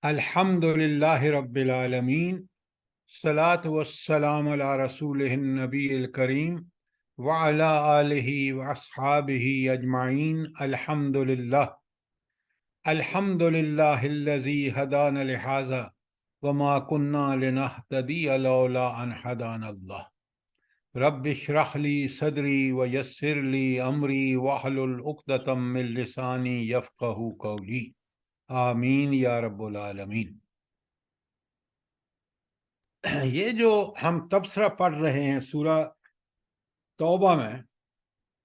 الحمد للہ رب العالمین، صلاۃ والسلام علی رسولہ النبی الکریم وعلی آلہ واصحابہ اجمعین۔ الحمد للہ الذی ہدانا لہذا وما کنا لنہتدی لولا ان ہدانا اللہ۔ رب اشرح لی صدری ویسر لی امری واحلل عقدۃ من لسانی یفقہوا قولی، آمین یا رب العالمین۔ یہ جو ہم تبصرہ پڑھ رہے ہیں سورہ توبہ میں،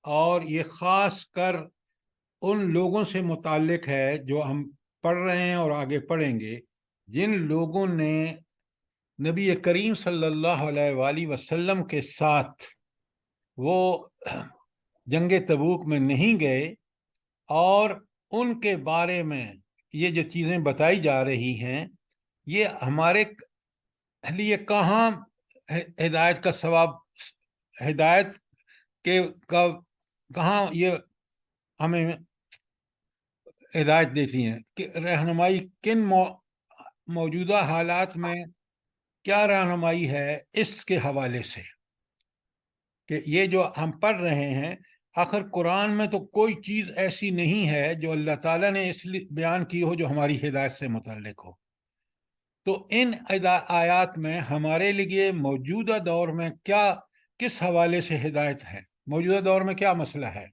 اور یہ خاص کر ان لوگوں سے متعلق ہے جو ہم پڑھ رہے ہیں اور آگے پڑھیں گے، جن لوگوں نے نبی کریم صلی اللہ علیہ وآلہ وسلم کے ساتھ وہ جنگ تبوک میں نہیں گئے، اور ان کے بارے میں یہ جو چیزیں بتائی جا رہی ہیں، یہ ہمارے لیے کہاں ہدایت کا ثواب، ہدایت کے کہاں یہ ہمیں ہدایت دیتی ہیں کہ رہنمائی کن موجودہ حالات میں کیا رہنمائی ہے، اس کے حوالے سے کہ یہ جو ہم پڑھ رہے ہیں، آخر قرآن میں تو کوئی چیز ایسی نہیں ہے جو اللہ تعالیٰ نے اس لیے بیان کی ہو جو ہماری ہدایت سے متعلق ہو۔ تو ان آیات میں ہمارے لیے موجودہ دور میں کیا، کس حوالے سے ہدایت ہے، موجودہ دور میں کیا مسئلہ ہے؟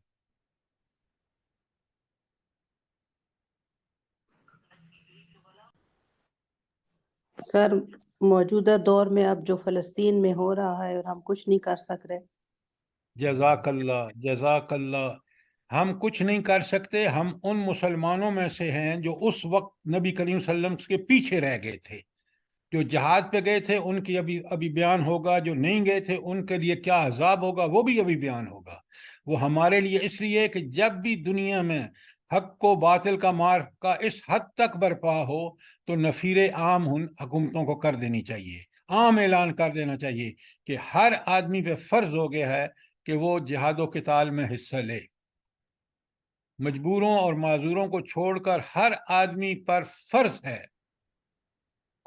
سر، موجودہ دور میں اب جو فلسطین میں ہو رہا ہے اور ہم کچھ نہیں کر سک رہے۔ جزاک اللہ، جزاک اللہ۔ ہم کچھ نہیں کر سکتے، ہم ان مسلمانوں میں سے ہیں جو اس وقت نبی کریم صلی اللہ علیہ وسلم کے پیچھے رہ گئے تھے۔ جو جہاد پہ گئے تھے ان کی ابھی بیان ہوگا، جو نہیں گئے تھے ان کے لیے کیا عذاب ہوگا وہ بھی ابھی بیان ہوگا۔ وہ ہمارے لیے اس لیے کہ جب بھی دنیا میں حق و باطل کا معرکہ اس حد تک برپا ہو تو نفیر عام حکومتوں کو کر دینی چاہیے، عام اعلان کر دینا چاہیے کہ ہر آدمی پہ فرض ہو گیا ہے کہ وہ جہاد و قتال میں حصہ لے۔ مجبوروں اور معذوروں کو چھوڑ کر ہر آدمی پر فرض ہے۔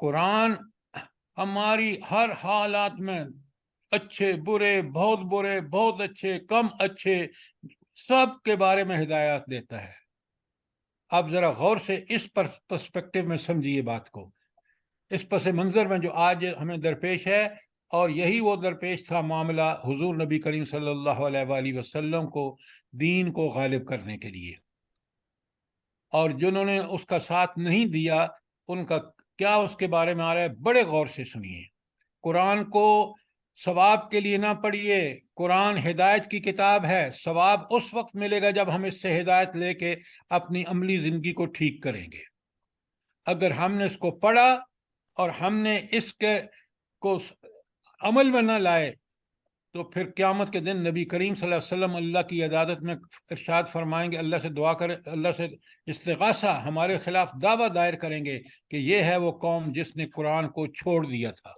قرآن ہماری ہر حالات میں، اچھے برے، بہت اچھے، کم اچھے، سب کے بارے میں ہدایات دیتا ہے۔ اب ذرا غور سے اس پرسپیکٹو میں سمجھیے بات کو، اس پس منظر میں جو آج ہمیں درپیش ہے، اور یہی وہ درپیش تھا معاملہ حضور نبی کریم صلی اللہ علیہ وآلہ وسلم کو دین کو غالب کرنے کے لیے، اور جنہوں نے اس کا ساتھ نہیں دیا ان کا کیا اس کے بارے میں آ رہا ہے۔ بڑے غور سے سنیے، قرآن کو ثواب کے لیے نہ پڑھیے، قرآن ہدایت کی کتاب ہے۔ ثواب اس وقت ملے گا جب ہم اس سے ہدایت لے کے اپنی عملی زندگی کو ٹھیک کریں گے۔ اگر ہم نے اس کو پڑھا اور ہم نے اس کے کو عمل میں نہ لائے تو پھر قیامت کے دن نبی کریم صلی اللہ علیہ وسلم اللہ کی عدالت میں ارشاد فرمائیں گے، اللہ سے دعا کریں، اللہ سے استغاثہ، ہمارے خلاف دعویٰ دائر کریں گے کہ یہ ہے وہ قوم جس نے قرآن کو چھوڑ دیا تھا۔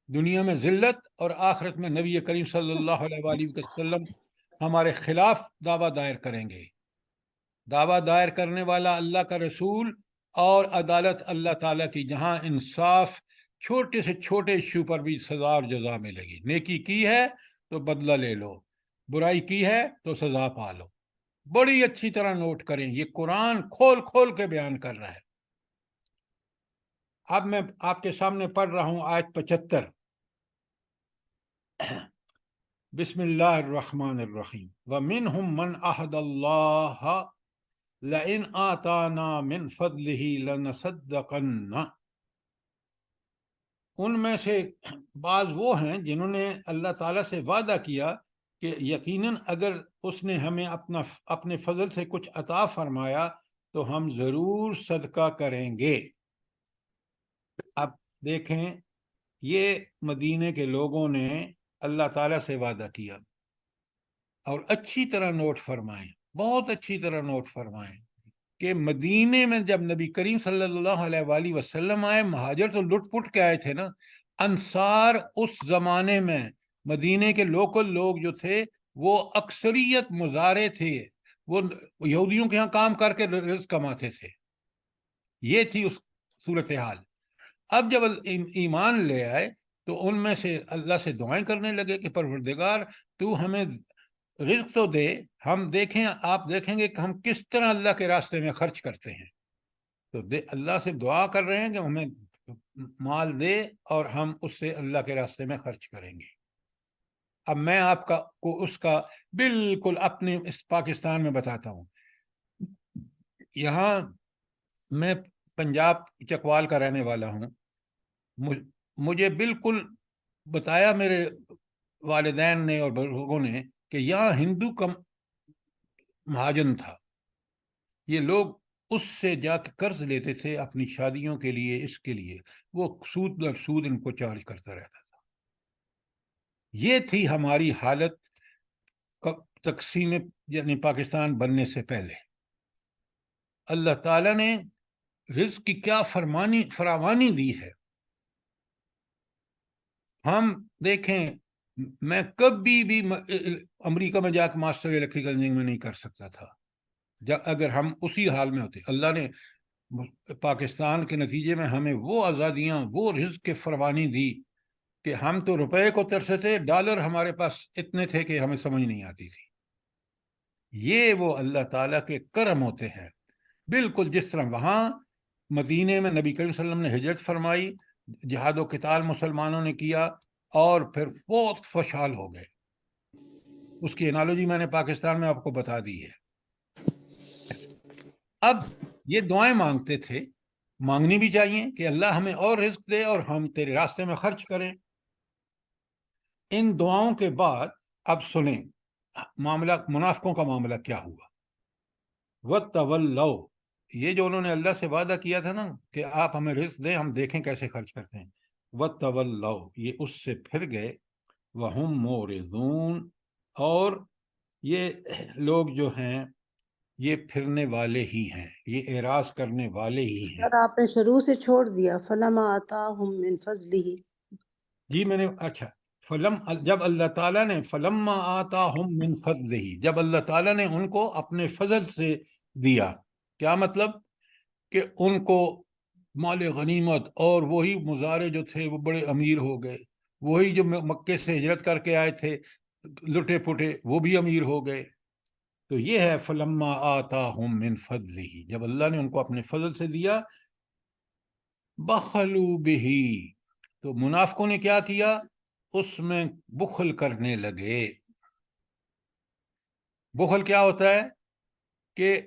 دنیا میں ذلت اور آخرت میں نبی کریم صلی اللہ علیہ وآلہ وسلم ہمارے خلاف دعویٰ دائر کریں گے۔ دعویٰ دائر کرنے والا اللہ کا رسول، اور عدالت اللہ تعالیٰ کی، جہاں انصاف، چھوٹے سے چھوٹے ایشو پر بھی سزا اور جزا ملے گی۔ نیکی کی ہے تو بدلہ لے لو، برائی کی ہے تو سزا پا لو۔ بڑی اچھی طرح نوٹ کریں، یہ قرآن کھول کھول کے بیان کر رہا ہے۔ اب میں آپ کے سامنے پڑھ رہا ہوں آیت 75۔ بسم اللہ الرحمن الرحیم۔ وَمِنْهُمْ مَنْ أَحَدَ اللَّهَ لَإِنْ آتَانَا مِنْ فَضْلِهِ لَنَصَدَّقَنَّ۔ ان میں سے بعض وہ ہیں جنہوں نے اللہ تعالیٰ سے وعدہ کیا کہ یقیناً اگر اس نے ہمیں اپنے فضل سے کچھ عطا فرمایا تو ہم ضرور صدقہ کریں گے۔ اب دیکھیں، یہ مدینے کے لوگوں نے اللہ تعالیٰ سے وعدہ کیا، اور اچھی طرح نوٹ فرمائیں، بہت اچھی طرح نوٹ فرمائیں کہ مدینے میں جب نبی کریم صلی اللہ علیہ وآلہ وسلم آئے، مہاجر تو لٹ پٹ کے آئے تھے نا۔ انصار اس زمانے میں مدینے کے لوکل لوگ جو تھے وہ اکثریت مزارع تھے، وہ یہودیوں کے ہاں کام کر کے رزق کماتے تھے۔ یہ تھی اس صورتحال. اب جب ایمان لے آئے تو ان میں سے اللہ سے دعائیں کرنے لگے کہ پروردگار تو ہمیں رزق تو دے, ہم دیکھیں, آپ دیکھیں گے کہ ہم کس طرح اللہ کے راستے میں خرچ کرتے ہیں. تو اللہ سے دعا کر رہے ہیں کہ ہمیں مال دے اور ہم اس سے اللہ کے راستے میں خرچ کریں گے. اب میں آپ کو اس کا بالکل اپنے اس پاکستان میں بتاتا ہوں. یہاں میں پنجاب چکوال کا رہنے والا ہوں. مجھے بالکل بتایا میرے والدین نے اور بزرگوں نے کہ یہاں ہندو کا مہاجن تھا. یہ لوگ اس سے جا کے قرض لیتے تھے اپنی شادیوں کے لیے, اس کے لیے وہ سود در سود ان کو چارج کرتا رہتا تھا. یہ تھی ہماری حالت تقسیم یعنی پاکستان بننے سے پہلے. اللہ تعالیٰ نے رزق کی کیا فراوانی دی ہے. ہم دیکھیں, میں کبھی بھی امریکہ میں جا کے ماسٹر الیکٹریکل انجینئرنگ میں نہیں کر سکتا تھا اگر ہم اسی حال میں ہوتے. اللہ نے پاکستان کے نتیجے میں ہمیں وہ آزادیاں, وہ رزق کی فراوانی دی کہ ہم تو روپے کو ترسے تھے, ڈالر ہمارے پاس اتنے تھے کہ ہمیں سمجھ نہیں آتی تھی. یہ وہ اللہ تعالیٰ کے کرم ہوتے ہیں. بالکل جس طرح وہاں مدینے میں نبی کریم صلی اللہ علیہ وسلم نے ہجرت فرمائی, جہاد و قتال مسلمانوں نے کیا اور پھر بہت خوشحال ہو گئے. اس کی انالوجی میں نے پاکستان میں آپ کو بتا دی ہے. اب یہ دعائیں مانگتے تھے, مانگنی بھی چاہیے کہ اللہ ہمیں اور رزق دے اور ہم تیرے راستے میں خرچ کریں. ان دعاؤں کے بعد اب سنیں معاملہ, منافقوں کا معاملہ کیا ہوا. وَتَوَلَّوْا, یہ جو انہوں نے اللہ سے وعدہ کیا تھا نا کہ آپ ہمیں رزق دیں, ہم دیکھیں کیسے خرچ کرتے ہیں. وَتَوَلَّوْا, یہ اس سے پھر گئے. وَهُمْ مُعْرِضُونَ, اور یہ لوگ جو ہیں یہ پھرنے والے ہی ہیں, یہ اعراض کرنے والے ہی ہیں. سر آپ نے شروع سے چھوڑ دیا فَلَمَا آتَاهُم مِّن فَضْلِهِ. جی میں نے, اچھا, جب اللہ تعالیٰ نے فَلَمَّا آتَاهُم مِّن فَضْلِهِ, جب اللہ تعالیٰ نے ان کو اپنے فضل سے دیا. کیا مطلب کہ ان کو مال غنیمت, اور وہی مزارے جو تھے وہ بڑے امیر ہو گئے, وہی جو مکے سے ہجرت کر کے آئے تھے لٹے پٹے وہ بھی امیر ہو گئے. تو یہ ہے فلما آتاہم من فضلہ, جب اللہ نے ان کو اپنے فضل سے دیا. بخلوا بہ, تو منافقوں نے کیا کیا, اس میں بخل کرنے لگے. بخل کیا ہوتا ہے کہ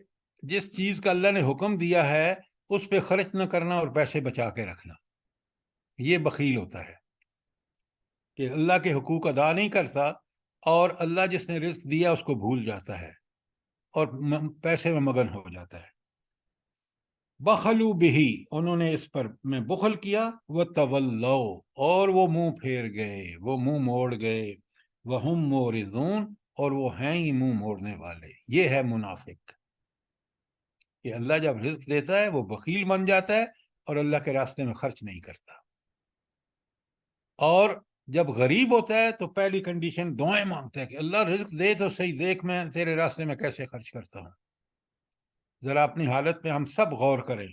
جس چیز کا اللہ نے حکم دیا ہے اس پہ خرچ نہ کرنا اور پیسے بچا کے رکھنا, یہ بخیل ہوتا ہے کہ اللہ کے حقوق ادا نہیں کرتا اور اللہ جس نے رزق دیا اس کو بھول جاتا ہے اور پیسے میں مگن ہو جاتا ہے. بخلوا بہ, انہوں نے اس پر میں بخل کیا. وتولوا, اور وہ منہ پھیر گئے, وہ منہ موڑ گئے. وہم مورضون, اور وہ ہیں ہی منہ موڑنے والے. یہ ہے منافق کہ اللہ جب رزق دیتا ہے وہ بخیل بن جاتا ہے اور اللہ کے راستے میں خرچ نہیں کرتا. اور جب غریب ہوتا ہے تو پہلی کنڈیشن دعائیں مانگتا ہے کہ اللہ رزق دے تو صحیح, دیکھ میں تیرے راستے میں کیسے خرچ کرتا ہوں. ذرا اپنی حالت پہ ہم سب غور کریں.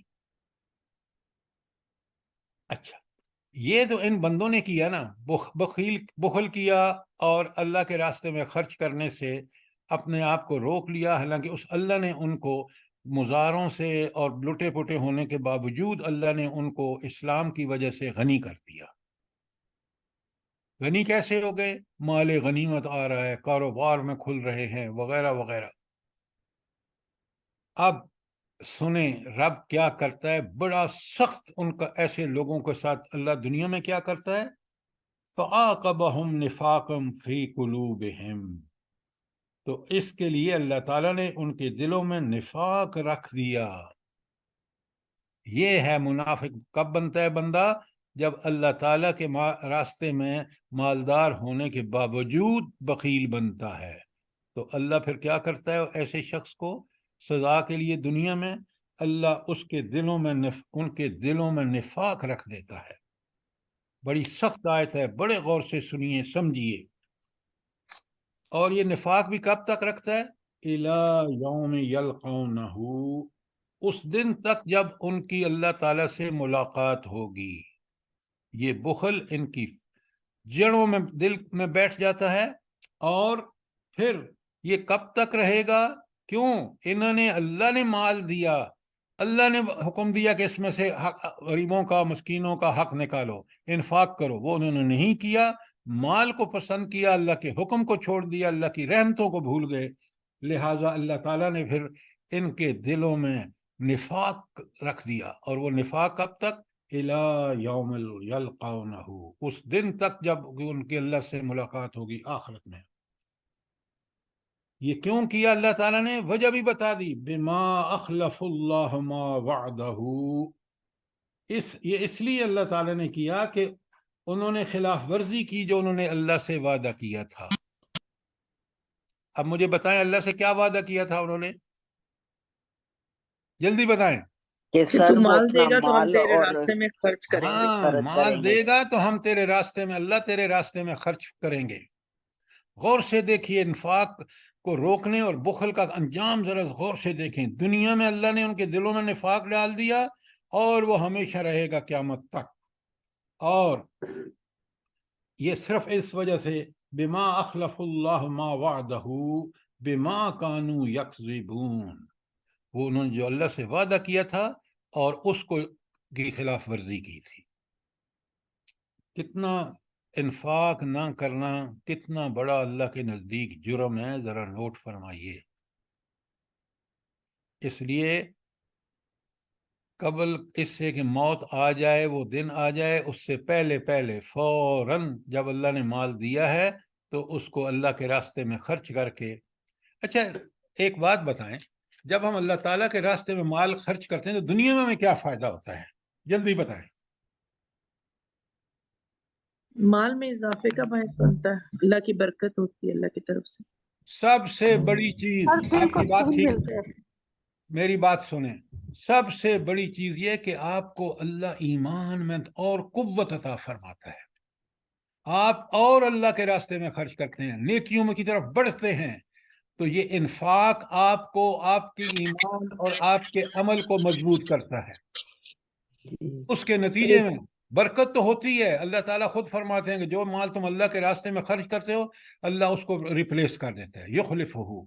اچھا, یہ تو ان بندوں نے کیا نا, بخل کیا اور اللہ کے راستے میں خرچ کرنے سے اپنے آپ کو روک لیا. حالانکہ اس اللہ نے ان کو مزاروں سے اور لٹے پٹے ہونے کے باوجود اللہ نے ان کو اسلام کی وجہ سے غنی کر دیا. غنی کیسے ہو گئے؟ مال غنیمت آ رہا ہے, کاروبار میں کھل رہے ہیں, وغیرہ وغیرہ. اب سنیں رب کیا کرتا ہے, بڑا سخت ان کا ایسے لوگوں کے ساتھ اللہ دنیا میں کیا کرتا ہے. فَعَاقَبَهُمْ نِفَاقًا فِي قُلُوبِهِمْ, تو اس کے لیے اللہ تعالیٰ نے ان کے دلوں میں نفاق رکھ دیا. یہ ہے منافق. کب بنتا ہے بندہ؟ جب اللہ تعالیٰ کے راستے میں مالدار ہونے کے باوجود بخیل بنتا ہے. تو اللہ پھر کیا کرتا ہے ایسے شخص کو سزا کے لیے دنیا میں, اللہ اس کے دلوں میں ان کے دلوں میں نفاق رکھ دیتا ہے. بڑی سخت آیت ہے, بڑے غور سے سنیے سمجھیے. اور یہ نفاق بھی کب تک رکھتا ہے؟ اِلَى يَوْمِ يَلْقَوْنَهُ, اس دن تک جب ان کی اللہ تعالیٰ سے ملاقات ہوگی. یہ بخل ان کی جڑوں میں دل میں بیٹھ جاتا ہے. اور پھر یہ کب تک رہے گا؟ کیوں؟ انہوں نے اللہ نے مال دیا، اللہ نے حکم دیا کہ اس میں سے غریبوں کا مسکینوں کا حق نکالو، انفاق کرو، وہ انہوں نے نہیں کیا. مال کو پسند کیا، اللہ کے حکم کو چھوڑ دیا، اللہ کی رحمتوں کو بھول گئے. لہٰذا اللہ تعالیٰ نے پھر ان کے دلوں میں نفاق رکھ دیا. اور وہ نفاق کب تک؟ اِلَى یوم یلقونہ، اس دن تک جب ان کے اللہ سے ملاقات ہوگی آخرت میں. یہ کیوں کیا اللہ تعالیٰ نے؟ وجہ بھی بتا دی. بما اخلف اللہ ما وعدہ، یہ اس لیے اللہ تعالیٰ نے کیا کہ انہوں نے خلاف ورزی کی جو انہوں نے اللہ سے وعدہ کیا تھا. اب مجھے بتائیں اللہ سے کیا وعدہ کیا تھا انہوں نے؟ جلدی بتائیں. کہ کہ سر تو وہ مال اپنا دے گا تو ہم مال تیرے اور راستے میں خرچ کریں گے. ہاں، خرچ مال کریں گے. دے گا تو ہم تیرے راستے میں، اللہ تیرے راستے میں خرچ کریں گے. غور سے دیکھیے، انفاق کو روکنے اور بخل کا انجام ذرا غور سے دیکھیں. دنیا میں اللہ نے ان کے دلوں میں نفاق ڈال دیا اور وہ ہمیشہ رہے گا قیامت تک. اور یہ صرف اس وجہ سے بما اخلف اللہ ما وعدہ بما کانوا یکذبون، وہ انہوں نے جو اللہ سے وعدہ کیا تھا اور اس کو کی خلاف ورزی کی تھی. کتنا انفاق نہ کرنا کتنا بڑا اللہ کے نزدیک جرم ہے، ذرا نوٹ فرمائیے. اس لیے قبل اس سے کہ موت آ جائے، وہ دن آ جائے، اس سے پہلے فوراً جب اللہ نے مال دیا ہے تو اس کو اللہ کے راستے میں خرچ کر کے. اچھا ایک بات بتائیں، جب ہم اللہ تعالیٰ کے راستے میں مال خرچ کرتے ہیں تو دنیا میں ہمیں کیا فائدہ ہوتا ہے؟ جلدی بتائیں. مال میں اضافے کا باعث بنتا ہے، اللہ کی برکت ہوتی ہے اللہ کی طرف سے. سب سے بڑی چیز، آپ کی بات ٹھیک، میری بات سنیں، سب سے بڑی چیز یہ کہ آپ کو اللہ ایمان میں اور قوت عطا فرماتا ہے. آپ اور اللہ کے راستے میں خرچ کرتے ہیں، نیکیوں میں کی طرف بڑھتے ہیں، تو یہ انفاق آپ کو، آپ کی ایمان اور آپ کے عمل کو مضبوط کرتا ہے. اس کے نتیجے میں برکت تو ہوتی ہے. اللہ تعالیٰ خود فرماتے ہیں کہ جو مال تم اللہ کے راستے میں خرچ کرتے ہو اللہ اس کو ریپلیس کر دیتا ہے، یخلفہ.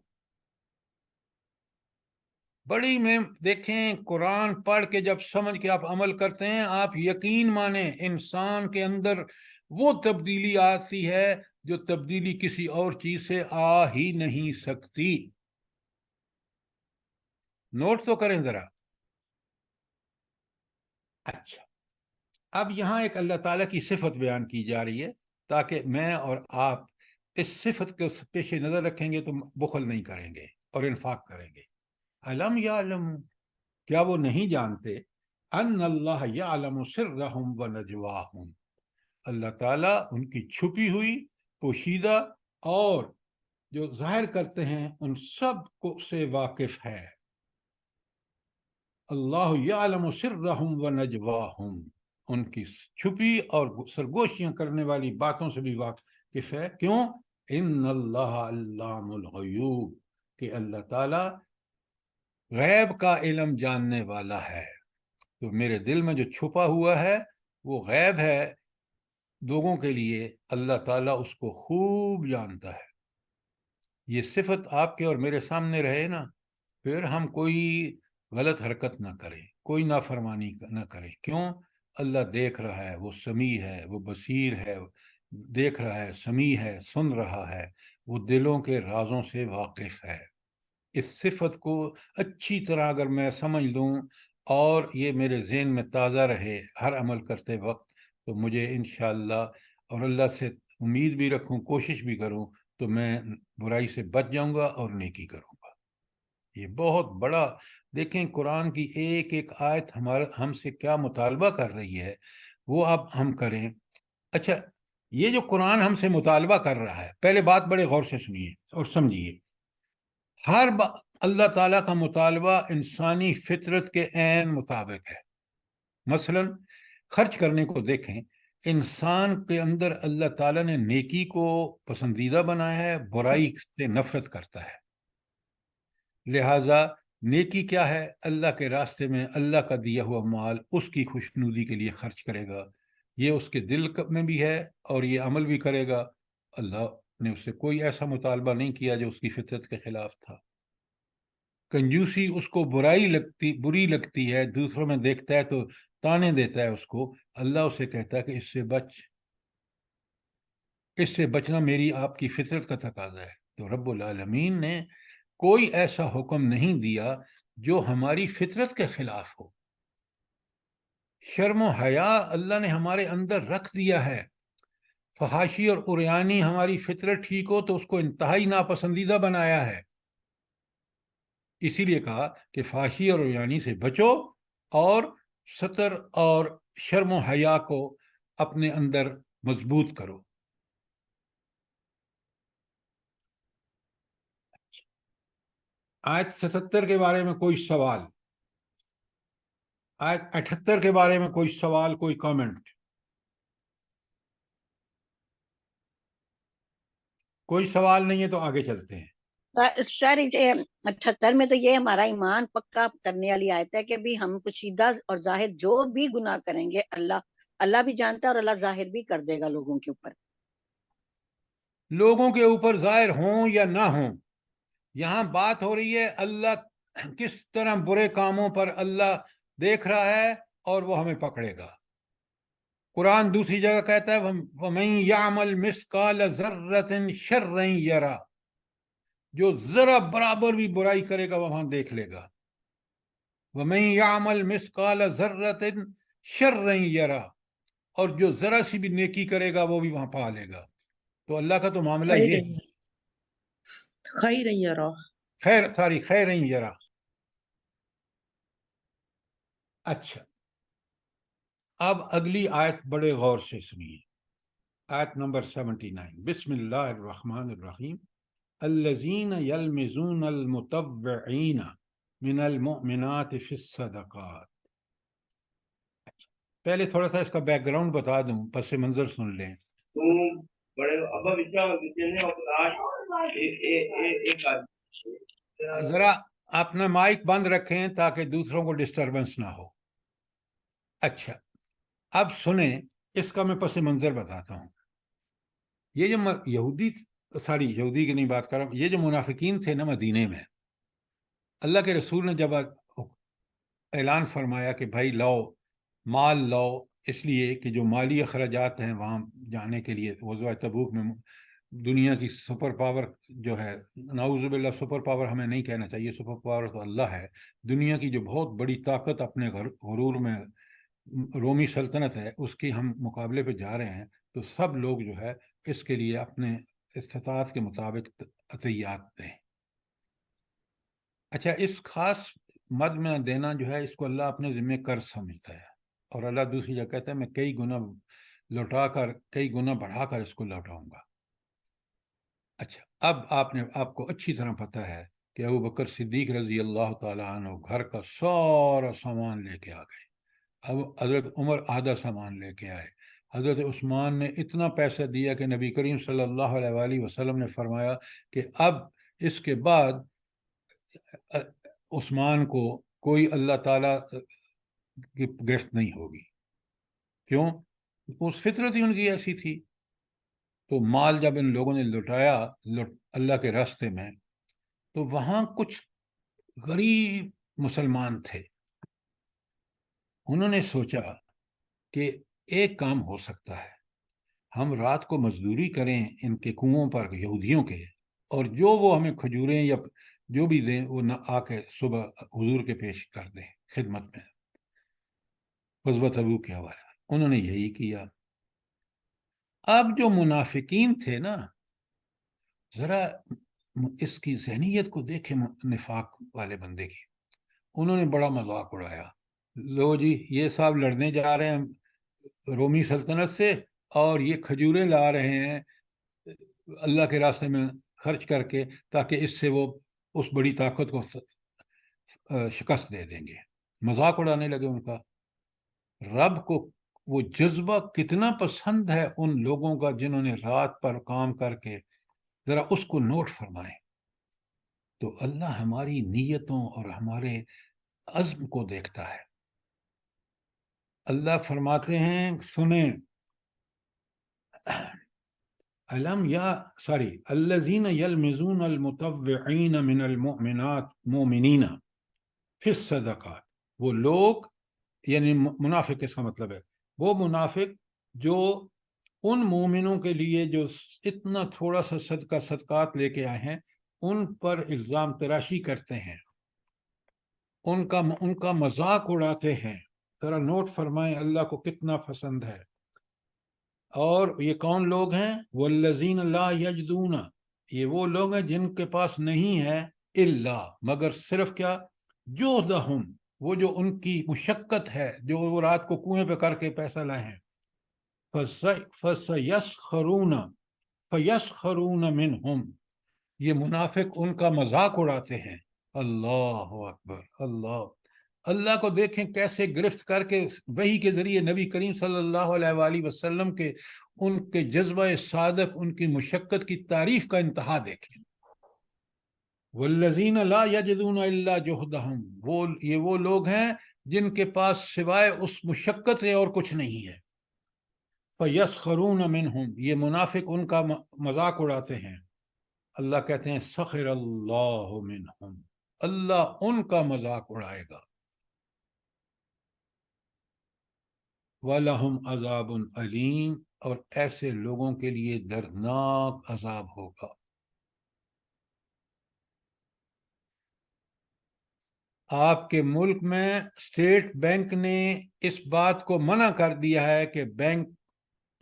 بڑی میں دیکھیں، قرآن پڑھ کے جب سمجھ کے آپ عمل کرتے ہیں، آپ یقین مانیں انسان کے اندر وہ تبدیلی آتی ہے جو تبدیلی کسی اور چیز سے آ ہی نہیں سکتی. نوٹ تو کریں ذرا. اچھا، اب یہاں ایک اللہ تعالیٰ کی صفت بیان کی جا رہی ہے تاکہ میں اور آپ اس صفت کو پیش نظر رکھیں گے تو بخل نہیں کریں گے اور انفاق کریں گے. علم یعلم، کیا وہ نہیں جانتے؟ ان اللہ یعلم سرہم و نجواہم، اللہ تعالیٰ ان کی چھپی ہوئی، پوشیدہ اور جو ظاہر کرتے ہیں ان سب کو سے واقف ہے. اللہ یعلم سرہم و نجواہم، ان کی چھپی اور سرگوشیاں کرنے والی باتوں سے بھی واقف ہے. کیوں؟ ان اللہ علام الغیوب، کہ اللہ تعالیٰ غیب کا علم جاننے والا ہے. تو میرے دل میں جو چھپا ہوا ہے وہ غیب ہے لوگوں کے لیے، اللہ تعالیٰ اس کو خوب جانتا ہے. یہ صفت آپ کے اور میرے سامنے رہے نا، پھر ہم کوئی غلط حرکت نہ کریں، کوئی نافرمانی نہ کریں. کیوں؟ اللہ دیکھ رہا ہے، وہ سمیع ہے، وہ بصیر ہے، دیکھ رہا ہے، سمیع ہے، سن رہا ہے، وہ دلوں کے رازوں سے واقف ہے. اس صفت کو اچھی طرح اگر میں سمجھ لوں اور یہ میرے ذہن میں تازہ رہے ہر عمل کرتے وقت، تو مجھے انشاءاللہ، اور اللہ سے امید بھی رکھوں، کوشش بھی کروں، تو میں برائی سے بچ جاؤں گا اور نیکی کروں گا. یہ بہت بڑا، دیکھیں قرآن کی ایک ایک آیت ہم سے کیا مطالبہ کر رہی ہے، وہ اب ہم کریں. اچھا، یہ جو قرآن ہم سے مطالبہ کر رہا ہے، پہلے بات بڑے غور سے سنیے اور سمجھیے. ہر اللہ تعالیٰ کا مطالبہ انسانی فطرت کے عین مطابق ہے. مثلا خرچ کرنے کو دیکھیں، انسان کے اندر اللہ تعالیٰ نے نیکی کو پسندیدہ بنایا ہے، برائی سے نفرت کرتا ہے. لہٰذا نیکی کیا ہے؟ اللہ کے راستے میں اللہ کا دیا ہوا مال اس کی خوشنودی کے لیے خرچ کرے گا، یہ اس کے دل میں بھی ہے اور یہ عمل بھی کرے گا۔ اللہ نے اس سے کوئی ایسا مطالبہ نہیں کیا جو اس کی فطرت کے خلاف تھا۔ کنجوسی اس کو بری لگتی ہے، دوسروں میں دیکھتا ہے تو تانے دیتا ہے اس کو، اللہ اسے کہتا ہے کہ اس سے بچنا میری آپ کی فطرت کا تقاضا ہے۔ تو رب العالمین نے کوئی ایسا حکم نہیں دیا جو ہماری فطرت کے خلاف ہو۔ شرم و حیا اللہ نے ہمارے اندر رکھ دیا ہے۔ فحاشی اور عریانی ہماری فطرت ٹھیک ہو تو اس کو انتہائی ناپسندیدہ بنایا ہے۔ اسی لیے کہا کہ فحاشی اور عریانی سے بچو اور ستر اور شرم و حیا کو اپنے اندر مضبوط کرو۔ آیت 77 کے بارے میں کوئی سوال؟ آیت 78 کے بارے میں کوئی سوال، کوئی کامنٹ؟ کوئی سوال نہیں ہے تو آگے چلتے ہیں۔ سر 78 میں تو یہ ہمارا ایمان پکا کرنے والی آیت ہے کہ بھی ہم پوشیدہ اور ظاہر جو بھی گناہ کریں گے اللہ بھی جانتا ہے اور اللہ ظاہر بھی کر دے گا لوگوں کے اوپر۔ لوگوں کے اوپر ظاہر ہوں یا نہ ہوں، یہاں بات ہو رہی ہے اللہ کس طرح برے کاموں پر اللہ دیکھ رہا ہے اور وہ ہمیں پکڑے گا۔ قرآن دوسری جگہ کہتا ہے وَمَن يَعْمَلْ مِثْقَالَ ذَرَّةٍ شَرًّا يَرَى، جو ذرا برابر بھی برائی کرے گا وہ وہاں دیکھ لے گا۔ وَمَن يَعْمَلْ مِثْقَالَ ذَرَّةٍ شَرًّا يَرَى، اور جو ذرا سی بھی نیکی کرے گا وہ بھی وہاں پا لے گا۔ تو اللہ کا تو معاملہ یہ ہے، خیر یرا، خیر یرا۔ اچھا، اب اگلی آیت بڑے غور سے سنیے، آیت نمبر 79۔ بسم اللہ الرحمن الرحیم۔ الذین یلمزون المتطوعین من المؤمنات فی الصدقات۔ پہلے تھوڑا سا اس کا بیک گراؤنڈ بتا دوں، پس منظر سن لیں۔ ذرا اپنا مائک بند رکھیں تاکہ دوسروں کو ڈسٹربنس نہ ہو۔ اچھا، اب سنیں، اس کا میں پس منظر بتاتا ہوں۔ یہ جو یہودی کی نہیں بات کر رہا ہوں، یہ جو منافقین تھے نا مدینے میں، اللہ کے رسول نے جب اعلان فرمایا کہ بھائی لاؤ، مال لاؤ، اس لیے کہ جو مالی اخراجات ہیں وہاں جانے کے لیے، غزوہ تبوک میں دنیا کی سپر پاور جو ہے، نعوذ باللہ سپر پاور ہمیں نہیں کہنا چاہیے، سپر پاور تو اللہ ہے، دنیا کی جو بہت بڑی طاقت اپنے غرور میں رومی سلطنت ہے، اس کی ہم مقابلے پہ جا رہے ہیں، تو سب لوگ جو ہے اس کے لیے اپنے استطاعت کے مطابق عطیات دیں۔ اچھا، اس خاص مد میں دینا جو ہے اس کو اللہ اپنے ذمہ قرض سمجھتا ہے، اور اللہ دوسری جگہ کہتا ہے میں کئی گنا بڑھا کر اس کو لوٹاؤں گا۔ اچھا، اب آپ کو اچھی طرح پتہ ہے کہ ابو بکر صدیق رضی اللہ تعالیٰ عنہ گھر کا سارا سامان لے کے آ گئے، اب حضرت عمر آدھا سامان لے کے آئے، حضرت عثمان نے اتنا پیسہ دیا کہ نبی کریم صلی اللہ علیہ وآلہ وسلم نے فرمایا کہ اب اس کے بعد عثمان کو کوئی اللہ تعالیٰ کی گرفت نہیں ہوگی۔ کیوں؟ اس فطرت ہی ان کی ایسی تھی۔ تو مال جب ان لوگوں نے لٹایا اللہ کے راستے میں، تو وہاں کچھ غریب مسلمان تھے، انہوں نے سوچا کہ ایک کام ہو سکتا ہے، ہم رات کو مزدوری کریں ان کے کنووں پر یہودیوں کے، اور جو وہ ہمیں کھجوریں یا جو بھی دیں وہ نہ آ کے صبح حضور کے پیش کر دیں خدمت میں، غزوہ تبوک کے حوالے۔ انہوں نے یہی کیا۔ اب جو منافقین تھے نا، ذرا اس کی ذہنیت کو دیکھیں نفاق والے بندے کی، انہوں نے بڑا مذاق اڑایا، لو جی یہ صاحب لڑنے جا رہے ہیں رومی سلطنت سے اور یہ کھجوریں لا رہے ہیں اللہ کے راستے میں خرچ کر کے تاکہ اس سے وہ اس بڑی طاقت کو شکست دے دیں گے۔ مذاق اڑانے لگے ان کا۔ رب کو وہ جذبہ کتنا پسند ہے ان لوگوں کا جنہوں نے رات پر کام کر کے، ذرا اس کو نوٹ فرمائیں۔ تو اللہ ہماری نیتوں اور ہمارے عزم کو دیکھتا ہے. اللہ فرماتے ہیں، سنیں، الذین یلمزون المطوعین من المؤمنات مومنین فی الصدقات، وہ لوگ، یعنی منافق اس کا مطلب ہے، وہ منافق جو ان مومنوں کے لیے جو اتنا تھوڑا سا صدقات لے کے آئے ہیں ان پر الزام تراشی کرتے ہیں، ان کا مذاق اڑاتے ہیں. ذرا نوٹ فرمائیں اللہ کو کتنا پسند ہے. اور یہ کون لوگ ہیں؟ والذین لا یجدون، یہ وہ لوگ ہیں جن کے پاس نہیں ہے الا، مگر صرف کیا؟ جہدہم، وہ جو ان کی مشقت ہے، جو وہ رات کو کنویں پہ کر کے پیسہ لائے ہیں. فیسخرون منہم، یہ منافق ان کا مذاق اڑاتے ہیں. اللہ اکبر. اللہ کو دیکھیں کیسے گرفت کر کے وحی کے ذریعے نبی کریم صلی اللہ علیہ وآلہ وسلم کے ان کے جذبہ صادق، ان کی مشقت کی تعریف کا انتہا دیکھیں. والذین لا یجدون الا جہدہم، یہ وہ لوگ ہیں جن کے پاس سوائے اس مشقت سے اور کچھ نہیں ہے. فیسخرون منہم، یہ منافق ان کا مذاق اڑاتے ہیں. اللہ کہتے ہیں سخر اللہ منہم، اللہ ان کا مذاق اڑائے گا. وَلَهُمْ عَذَابٌ عَلِيمٌ، اور ایسے لوگوں کے لیے دردناک عذاب ہوگا. آپ کے ملک میں اسٹیٹ بینک نے اس بات کو منع کر دیا ہے کہ بینک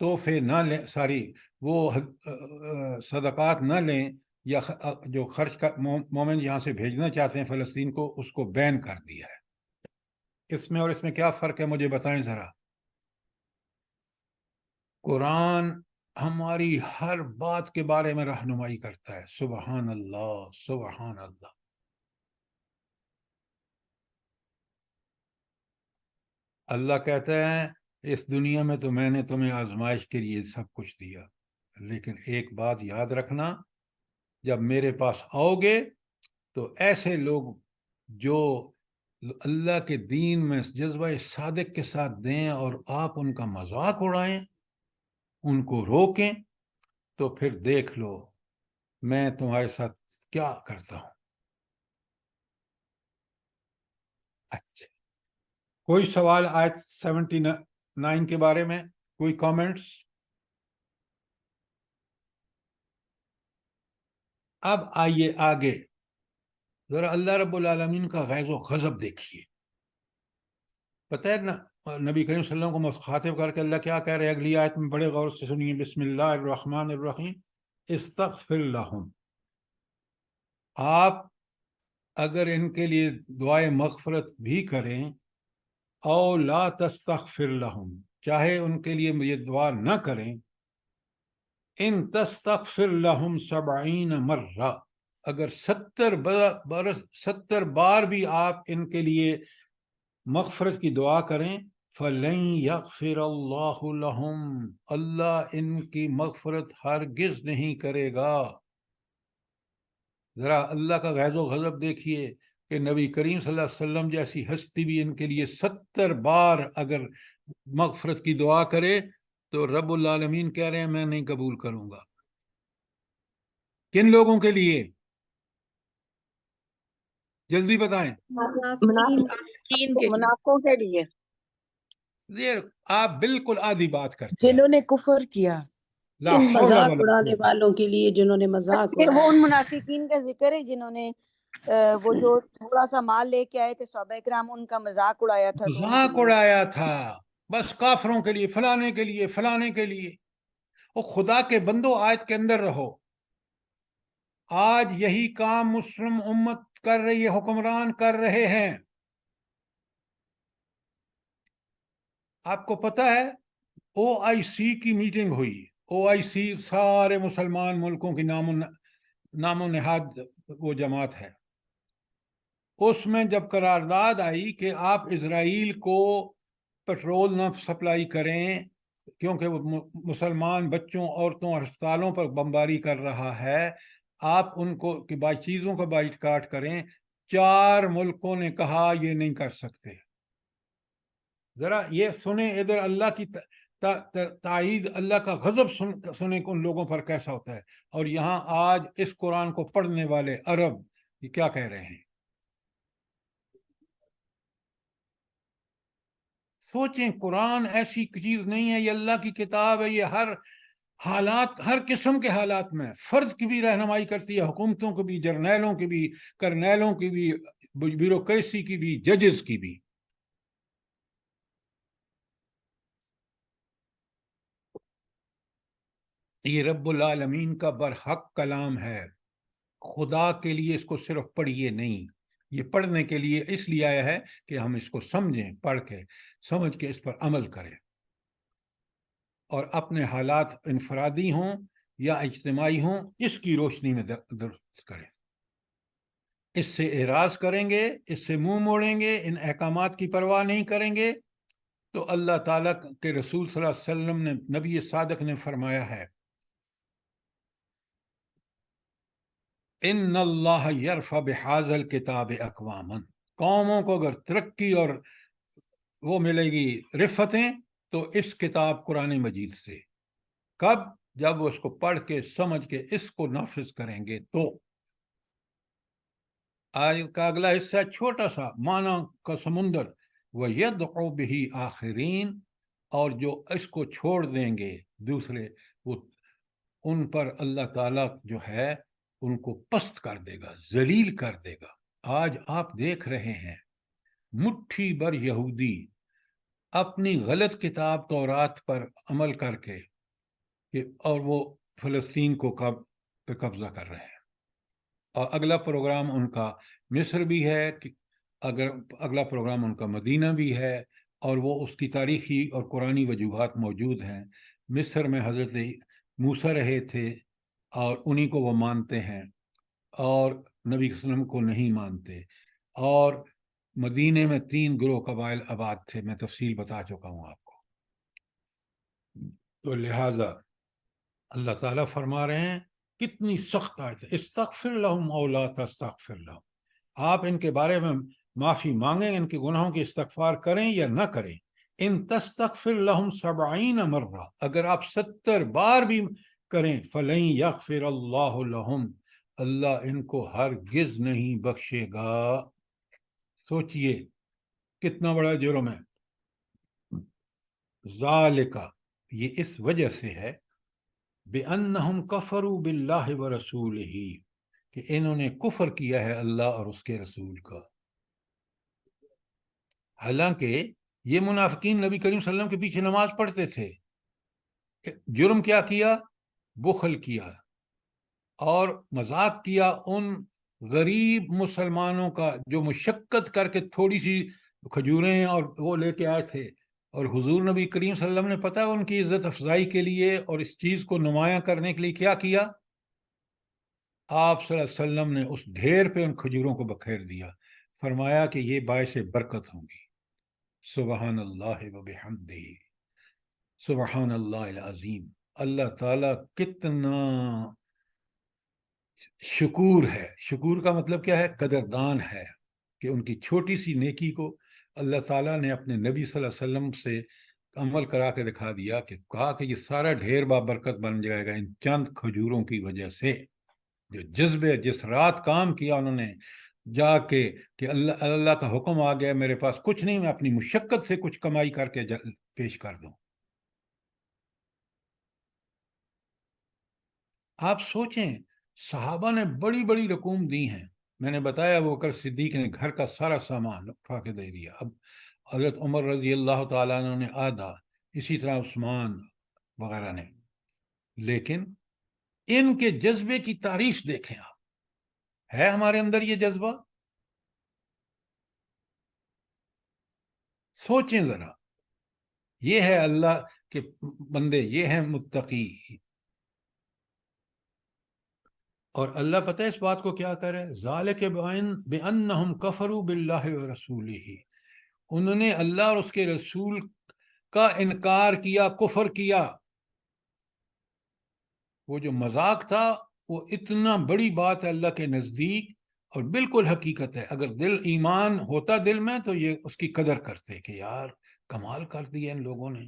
تحفے نہ لیں، وہ صدقات نہ لیں، یا جو خرچ کا مومن یہاں سے بھیجنا چاہتے ہیں فلسطین کو، اس کو بین کر دیا ہے. اس میں اور اس میں کیا فرق ہے مجھے بتائیں ذرا. قرآن ہماری ہر بات کے بارے میں رہنمائی کرتا ہے. سبحان اللہ، سبحان اللہ. اللہ کہتا ہے اس دنیا میں تو میں نے تمہیں آزمائش کے لیے سب کچھ دیا، لیکن ایک بات یاد رکھنا، جب میرے پاس آؤ گے تو ایسے لوگ جو اللہ کے دین میں جذبہ صادق کے ساتھ دیں اور آپ ان کا مذاق اڑائیں، ان کو روکیں، تو پھر دیکھ لو میں تمہارے ساتھ کیا کرتا ہوں. اچھا، کوئی سوال آیت 79 کے بارے میں؟ کوئی کامنٹس؟ اب آئیے آگے، ذرا اللہ رب العالمین کا غیظ و غضب دیکھیے. پتہ ہے نا نبی کریم صلی اللہ علیہ وسلم کو مخاطب کر کے اللہ کیا کہہ رہے ہیں اگلی آیت میں؟ بڑے غور سے سنیے. بسم اللہ الرحمن الرحیم. استغفر لہم، آپ اگر ان کے لیے دعائے مغفرت بھی کریں، او لا تستغفر لہم، چاہے ان کے لیے یہ دعا نہ کریں، ان تستغفر لہم 70 مرہ، اگر 70 بار بھی آپ ان کے لیے مغفرت کی دعا کریں، فَلَن يَغْفِرَ اللَّهُ لَهُمْ، اللہ ان کی مغفرت ہرگز نہیں کرے گا. ذرا اللہ کا غیظ و غضب دیکھیے کہ نبی کریم صلی اللہ علیہ وسلم جیسی ہستی بھی ان کے لیے 70 بار اگر مغفرت کی دعا کرے تو رب العالمین کہہ رہے ہیں میں نہیں قبول کروں گا. کن لوگوں کے لیے؟ جلدی بتائیں. منافقوں کے لیے. یہ آپ بالکل آدھی بات کرتے ہیں. جنہوں نے کفر کیا، لا ان حول مذاق ولا اڑانے قوة. والوں کے لیے جنہوں نے مذاق پھر وہ اڑایا. ان منافقین کا ذکر ہے جنہوں نے وہ جو تھوڑا سا مال لے کے آئے تھے، صحابہ کرام ان کا مذاق اڑایا تھا. تو ان کے مذاق لیے اڑایا تھا بس کافروں کے لیے، فلانے کے لیے، فلانے کے لیے. وہ خدا کے بندو آیت کے اندر رہو. آج یہی کام مسلم امت کر رہی ہے، حکمران کر رہے ہیں. آپ کو پتہ ہے OIC کی میٹنگ ہوئی. OIC سارے مسلمان ملکوں کی نام و نہاد وہ جماعت ہے. اس میں جب قرارداد آئی کہ آپ اسرائیل کو پیٹرول نہ سپلائی کریں کیونکہ وہ مسلمان بچوں، عورتوں اور ہسپتالوں پر بمباری کر رہا ہے، آپ ان کو کہ چیزوں کا بائیکاٹ کریں. 4 ملکوں نے کہا یہ نہیں کر سکتے. ذرا یہ سنیں ادھر اللہ کی تائید، اللہ کا غضب سنیں کہ ان لوگوں پر کیسا ہوتا ہے. اور یہاں آج اس قرآن کو پڑھنے والے عرب یہ کیا کہہ رہے ہیں. سوچیں، قرآن ایسی چیز نہیں ہے، یہ اللہ کی کتاب ہے. یہ ہر حالات، ہر قسم کے حالات میں فرد کی بھی رہنمائی کرتی ہے، حکومتوں کی بھی، جرنیلوں کی بھی، کرنیلوں کی بھی، بیوروکریسی کی بھی، ججز کی بھی. یہ رب العالمین کا برحق کلام ہے. خدا کے لیے اس کو صرف پڑھیے نہیں، یہ پڑھنے کے لیے اس لیے آیا ہے کہ ہم اس کو سمجھیں، پڑھ کے سمجھ کے اس پر عمل کریں، اور اپنے حالات انفرادی ہوں یا اجتماعی ہوں اس کی روشنی میں درست کریں. اس سے اعراض کریں گے، اس سے منہ موڑیں گے، ان احکامات کی پرواہ نہیں کریں گے، تو اللہ تعالیٰ کے رسول صلی اللہ علیہ وسلم نے، نبی صادق نے فرمایا ہے، ان اللہ یرفع بہذا الکتاب اقواما، قوموں کو اگر ترقی اور وہ ملے گی رفتیں تو اس کتاب قرآن مجید سے. کب؟ جب وہ اس کو پڑھ کے سمجھ کے اس کو نافذ کریں گے. تو آج کا اگلا حصہ چھوٹا سا معنی کا سمندر، وَيَدْعُ بِهِ آخرین، اور جو اس کو چھوڑ دیں گے دوسرے، وہ ان پر اللہ تعالیٰ جو ہے ان کو پست کر دے گا، ذلیل کر دے گا. آج آپ دیکھ رہے ہیں مٹھی بھر یہودی اپنی غلط کتاب تورات پر عمل کر کے اور وہ فلسطین کو پہ قبضہ کر رہے ہیں. اور اگلا پروگرام ان کا مصر بھی ہے، اگر اگلا پروگرام ان کا مدینہ بھی ہے، اور وہ اس کی تاریخی اور قرآنی وجوہات موجود ہیں. مصر میں حضرت موسیٰ رہے تھے اور انہی کو وہ مانتے ہیں، اور نبی صلی اللہ علیہ وسلم کو نہیں مانتے. اور مدینے میں 3 گروہ قبائل آباد تھے، میں تفصیل بتا چکا ہوں آپ کو. تو لہٰذا اللہ تعالیٰ فرما رہے ہیں، کتنی سخت آیت ہے، استغفر لہم او لا تستغفر لہم، آپ ان کے بارے میں معافی مانگیں، ان کے گناہوں کی استغفار کریں یا نہ کریں. ان تستغفر لہم 70 مرہ، اگر آپ 70 بار بھی کریں، فلن یغفر اللہ لہم، اللہ ان کو ہرگز نہیں بخشے گا. سوچئے کتنا بڑا جرم ہے. ذالک، یہ اس وجہ سے ہے، بِأَنَّهُمْ كَفَرُوا بِاللَّهِ وَرَسُولِهِ، کہ انہوں نے کفر کیا ہے اللہ اور اس کے رسول کا. حالانکہ یہ منافقین نبی کریم صلی اللہ علیہ وسلم کے پیچھے نماز پڑھتے تھے. جرم کیا کیا؟ بخل کیا اور مذاق کیا ان غریب مسلمانوں کا جو مشقت کر کے تھوڑی سی کھجوریں اور وہ لے کے آئے تھے. اور حضور نبی کریم صلی اللہ علیہ وسلم نے پتہ ان کی عزت افزائی کے لیے اور اس چیز کو نمایاں کرنے کے لیے کیا کیا؟ آپ صلی اللہ علیہ وسلم نے اس ڈھیر پہ ان کھجوروں کو بکھیر دیا، فرمایا کہ یہ باعث برکت ہوں گی. سبحان اللہ و بحمدہ، سبحان اللہ العظیم. اللہ تعالیٰ کتنا شکور ہے. شکور کا مطلب کیا ہے؟ قدردان ہے کہ ان کی چھوٹی سی نیکی کو اللہ تعالیٰ نے اپنے نبی صلی اللہ علیہ وسلم سے عمل کرا کے دکھا دیا، کہ کہا کہ یہ سارا ڈھیر بابرکت بن جائے گا ان چند کھجوروں کی وجہ سے. جو جذبے، جس رات کام کیا انہوں نے جا کے کہ اللہ کا حکم آ گیا، میرے پاس کچھ نہیں، میں اپنی مشقت سے کچھ کمائی کر کے پیش کر دوں. آپ سوچیں، صحابہ نے بڑی بڑی رقوم دی ہیں. میں نے بتایا وہ بکر صدیق نے گھر کا سارا سامان اٹھا کے دے دیا. اب حضرت عمر رضی اللہ تعالیٰ عنہ نے آدھا، اسی طرح عثمان وغیرہ نے. لیکن ان کے جذبے کی تعریف دیکھیں آپ. ہے ہمارے اندر یہ جذبہ؟ سوچیں ذرا. یہ ہے اللہ کے بندے، یہ ہیں متقی. اور اللہ پتہ ہے اس بات کو کیا کرے؟ ذالک بأنہم کفروا باللہ ورسولہ، انہوں نے اللہ اور اس کے رسول کا انکار کیا، کفر کیا. وہ جو مذاق تھا وہ اتنا بڑی بات ہے اللہ کے نزدیک، اور بالکل حقیقت ہے۔ اگر دل ایمان ہوتا دل میں تو یہ اس کی قدر کرتے کہ یار کمال کر دیا ان لوگوں نے،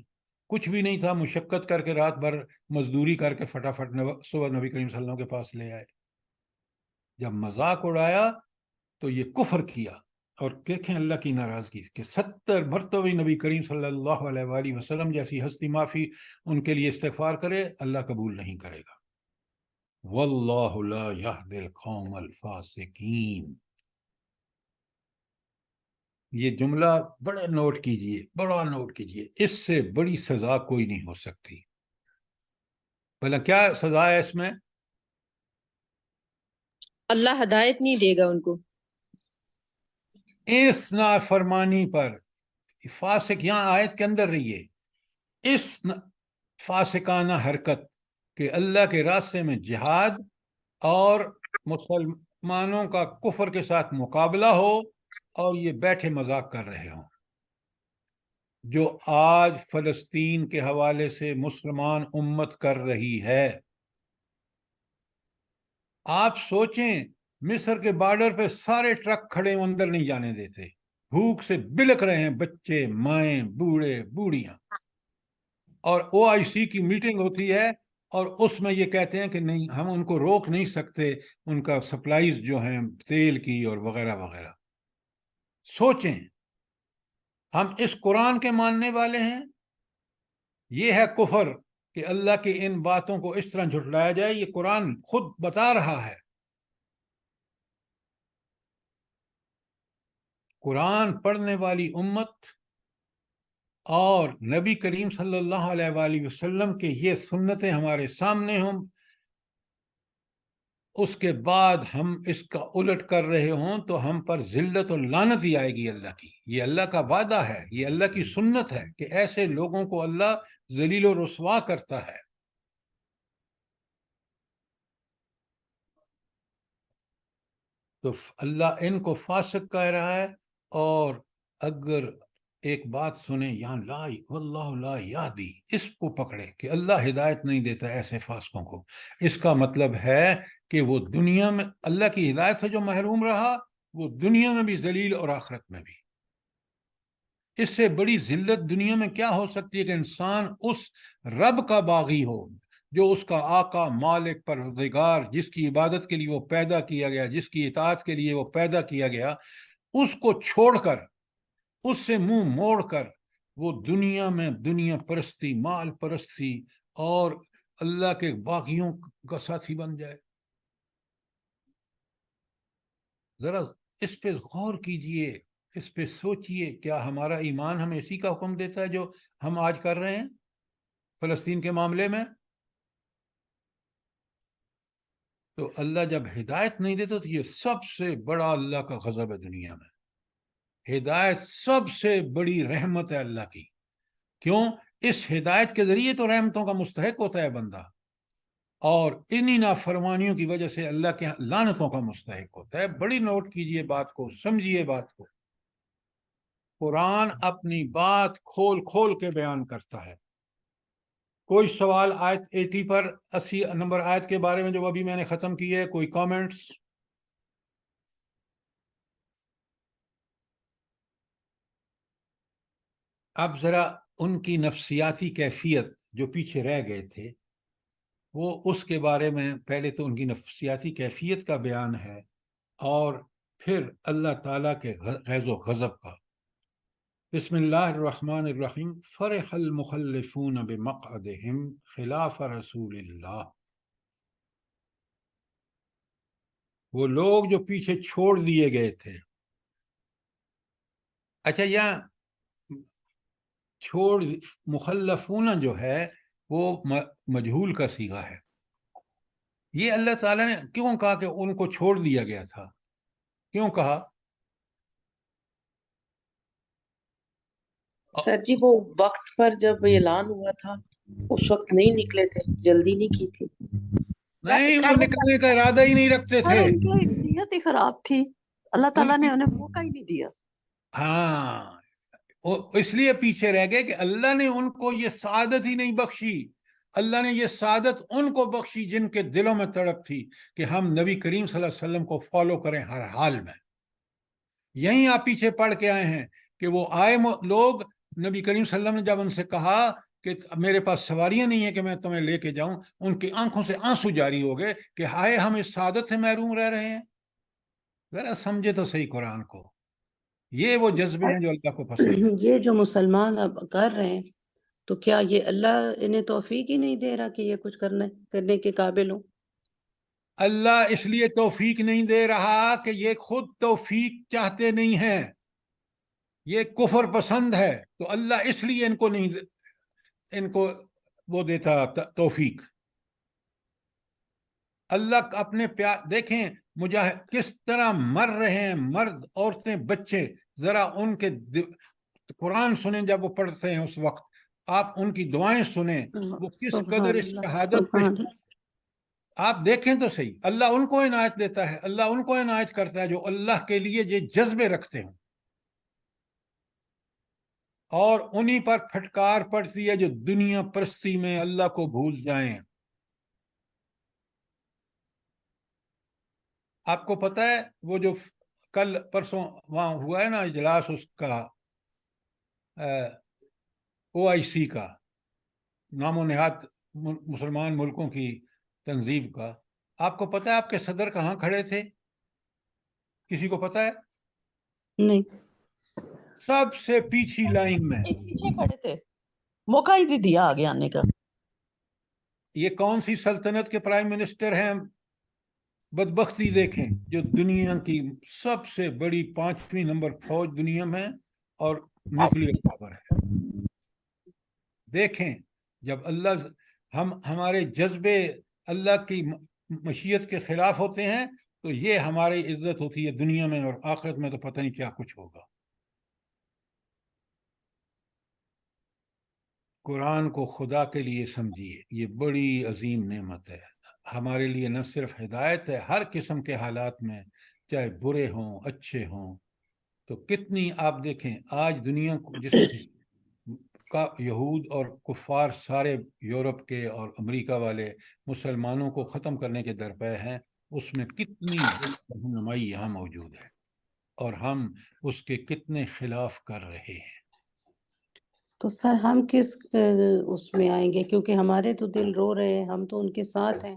کچھ بھی نہیں تھا، مشقت کر کے رات بھر مزدوری کر کے فٹافٹ صبح نبی کریم صلی اللہ علیہ وسلم کے پاس لے آئے۔ جب مذاق اڑایا تو یہ کفر کیا، اور دیکھیں اللہ کی ناراضگی کہ 70 مرتبہ نبی کریم صلی اللہ علیہ وآلہ وسلم جیسی ہستی معافی ان کے لیے استغفار کرے، اللہ قبول نہیں کرے گا۔ واللہ لا یہدی القوم الفاسقین۔ یہ جملہ بڑا نوٹ کیجئے، بڑا نوٹ کیجئے، اس سے بڑی سزا کوئی نہیں ہو سکتی۔ بھلا کیا سزا ہے اس میں؟ اللہ ہدایت نہیں دے گا ان کو۔ اس نافرمانی پر فاسق، یہاں آیت کے اندر رہیے، اس فاسقانہ حرکت کہ اللہ کے راستے میں جہاد اور مسلمانوں کا کفر کے ساتھ مقابلہ ہو اور یہ بیٹھے مذاق کر رہے ہوں، جو آج فلسطین کے حوالے سے مسلمان امت کر رہی ہے۔ آپ سوچیں، مصر کے بارڈر پہ سارے ٹرک کھڑے ہیں، اندر نہیں جانے دیتے، بھوک سے بلک رہے ہیں بچے، مائیں، بوڑھے، بوڑھیاں، اور OIC کی میٹنگ ہوتی ہے اور اس میں یہ کہتے ہیں کہ نہیں، ہم ان کو روک نہیں سکتے، ان کا سپلائیز جو ہیں تیل کی اور وغیرہ وغیرہ۔ سوچیں، ہم اس قرآن کے ماننے والے ہیں، یہ ہے کفر کہ اللہ کی ان باتوں کو اس طرح جھٹلایا جائے۔ یہ قرآن خود بتا رہا ہے، قرآن پڑھنے والی امت اور نبی کریم صلی اللہ علیہ وآلہ وسلم کے یہ سنتیں ہمارے سامنے ہوں، اس کے بعد ہم اس کا الٹ کر رہے ہوں تو ہم پر ذلت و لعنت ہی آئے گی اللہ کی۔ یہ اللہ کا وعدہ ہے، یہ اللہ کی سنت ہے کہ ایسے لوگوں کو اللہ ذلیل و رسوا کرتا ہے۔ تو اللہ ان کو فاسق کہہ رہا ہے، اور اگر ایک بات سنیں یہاں، لا واللہ لا یہدی، اس کو پکڑے کہ اللہ ہدایت نہیں دیتا ایسے فاسقوں کو، اس کا مطلب ہے کہ وہ دنیا میں اللہ کی ہدایت سے جو محروم رہا، وہ دنیا میں بھی ذلیل اور آخرت میں بھی۔ اس سے بڑی ذلت دنیا میں کیا ہو سکتی ہے کہ انسان اس رب کا باغی ہو جو اس کا آقا، مالک، پروردگار، جس کی عبادت کے لیے وہ پیدا کیا گیا، جس کی اطاعت کے لیے وہ پیدا کیا گیا، اس کو چھوڑ کر، اس سے منہ موڑ کر وہ دنیا میں دنیا پرستی، مال پرستی اور اللہ کے باغیوں کا ساتھی بن جائے۔ ذرا اس پہ غور کیجئے، اس پہ سوچئے، کیا ہمارا ایمان ہمیں اسی کا حکم دیتا ہے جو ہم آج کر رہے ہیں فلسطین کے معاملے میں؟ تو اللہ جب ہدایت نہیں دیتا تو یہ سب سے بڑا اللہ کا غضب ہے دنیا میں۔ ہدایت سب سے بڑی رحمت ہے اللہ کی، کیوں؟ اس ہدایت کے ذریعے تو رحمتوں کا مستحق ہوتا ہے بندہ، اور انہی نافرمانیوں کی وجہ سے اللہ کے لعنتوں کا مستحق ہوتا ہے۔ بڑی نوٹ کیجئے بات کو، سمجھیے بات کو۔ قرآن اپنی بات کھول کھول کے بیان کرتا ہے۔ کوئی سوال آیت 80 پر، 80 نمبر آیت کے بارے میں جو ابھی میں نے ختم کی ہے؟ کوئی کامنٹس؟ اب ذرا ان کی نفسیاتی کیفیت جو پیچھے رہ گئے تھے، وہ اس کے بارے میں پہلے تو ان کی نفسیاتی کیفیت کا بیان ہے، اور پھر اللہ تعالیٰ کے غیظ و غضب کا۔ بسم اللہ الرحمن الرحیم۔ فرح المخلفون بمقعدہم خلاف رسول اللہ۔ وہ لوگ جو پیچھے چھوڑ دیے گئے تھے، اچھا یہاں چھوڑ، مخلفون جو ہے وہ مجہول کا صیغہ ہے۔ یہ اللہ تعالیٰ نے کیوں کہا کہ ان کو چھوڑ دیا گیا تھا؟ کیوں کہا؟ سر جی وہ وقت پر جب اعلان ہوا تھا اس وقت نہیں نکلے تھے، جلدی نہیں کی تھی۔ نہیں، وہ نکلنے کا ارادہ ہی نہیں رکھتے سر تھے۔ ان کی نیت ہی خراب تھی، اللہ تعالیٰ نے انہیں موقع ہی نہیں دیا۔ ہاں، اس لیے پیچھے رہ گئے کہ اللہ نے ان کو یہ سعادت ہی نہیں بخشی۔ اللہ نے یہ سعادت ان کو بخشی جن کے دلوں میں تڑپ تھی کہ ہم نبی کریم صلی اللہ علیہ وسلم کو فالو کریں ہر حال میں. یہیں آپ پیچھے پڑھ کے آئے ہیں کہ وہ آئے لوگ، نبی کریم صلی اللہ علیہ وسلم نے جب ان سے کہا کہ میرے پاس سواریاں نہیں ہیں کہ میں تمہیں لے کے جاؤں، ان کی آنکھوں سے آنسو جاری ہو گئے کہ ہائے ہم اس سعادت سے محروم رہ رہے ہیں. ذرا سمجھے تو صحیح قرآن کو. یہ وہ جذبے ہیں جو اللہ کو پسند ہیں. یہ جو مسلمان اب کر رہے ہیں تو کیا یہ اللہ انہیں توفیق ہی نہیں دے رہا کہ یہ کچھ کرنے کے قابل ہوں؟ اللہ اس لیے توفیق نہیں دے رہا کہ یہ خود توفیق چاہتے نہیں ہیں، یہ کفر پسند ہے، تو اللہ اس لیے ان کو وہ دیتا توفیق. اللہ اپنے پیار دیکھیں مجاہد کس طرح مر رہے ہیں، مرد، عورتیں، بچے. ذرا ان کے قرآن سنیں جب وہ پڑھتے ہیں، اس وقت آپ ان کی دعائیں سنیں، وہ کس سبحان قدر اللہ، شہادت سبحان اللہ۔ آپ دیکھیں تو صحیح. اللہ ان کو عنایت دیتا ہے، اللہ ان کو عنایت کرتا ہے جو اللہ کے لیے یہ جذبے رکھتے ہیں، اور انہی پر پھٹکار پڑتی ہے جو دنیا پرستی میں اللہ کو بھول جائیں. آپ کو پتہ ہے وہ جو کل پرسوں وہاں ہوا ہے نا اجلاس اس کا OIC کا، نام و نہاد مسلمان ملکوں کی تنظیم کا، آپ کو پتہ ہے آپ کے صدر کہاں کھڑے تھے؟ کسی کو پتہ ہے؟ نہیں، سب سے پیچھے لائن میں. پیچھے کھڑے تھے، موقع ہی نہیں دیا آگے آنے کا. یہ کون سی سلطنت کے پرائم منسٹر ہیں؟ بدبختی دیکھیں، جو دنیا کی سب سے بڑی 5ویں نمبر فوج دنیا میں اور نیوکلیئر پاور ہے. دیکھیں جب ہمارے جذبے اللہ کی مشیت کے خلاف ہوتے ہیں تو یہ ہماری عزت ہوتی ہے دنیا میں، اور آخرت میں تو پتہ نہیں کیا کچھ ہوگا. قرآن کو خدا کے لیے سمجھیے، یہ بڑی عظیم نعمت ہے ہمارے لیے. نہ صرف ہدایت ہے ہر قسم کے حالات میں، چاہے برے ہوں اچھے ہوں. تو کتنی آپ دیکھیں آج دنیا کو جس کا یہود اور کفار سارے یورپ کے اور امریکہ والے مسلمانوں کو ختم کرنے کے درپے ہیں، اس میں کتنی رہنمائی یہاں موجود ہے، اور ہم اس کے کتنے خلاف کر رہے ہیں. تو سر ہم کس اس میں آئیں گے؟ کیونکہ ہمارے تو دل رو رہے ہیں، ہم تو ان کے ساتھ ہیں.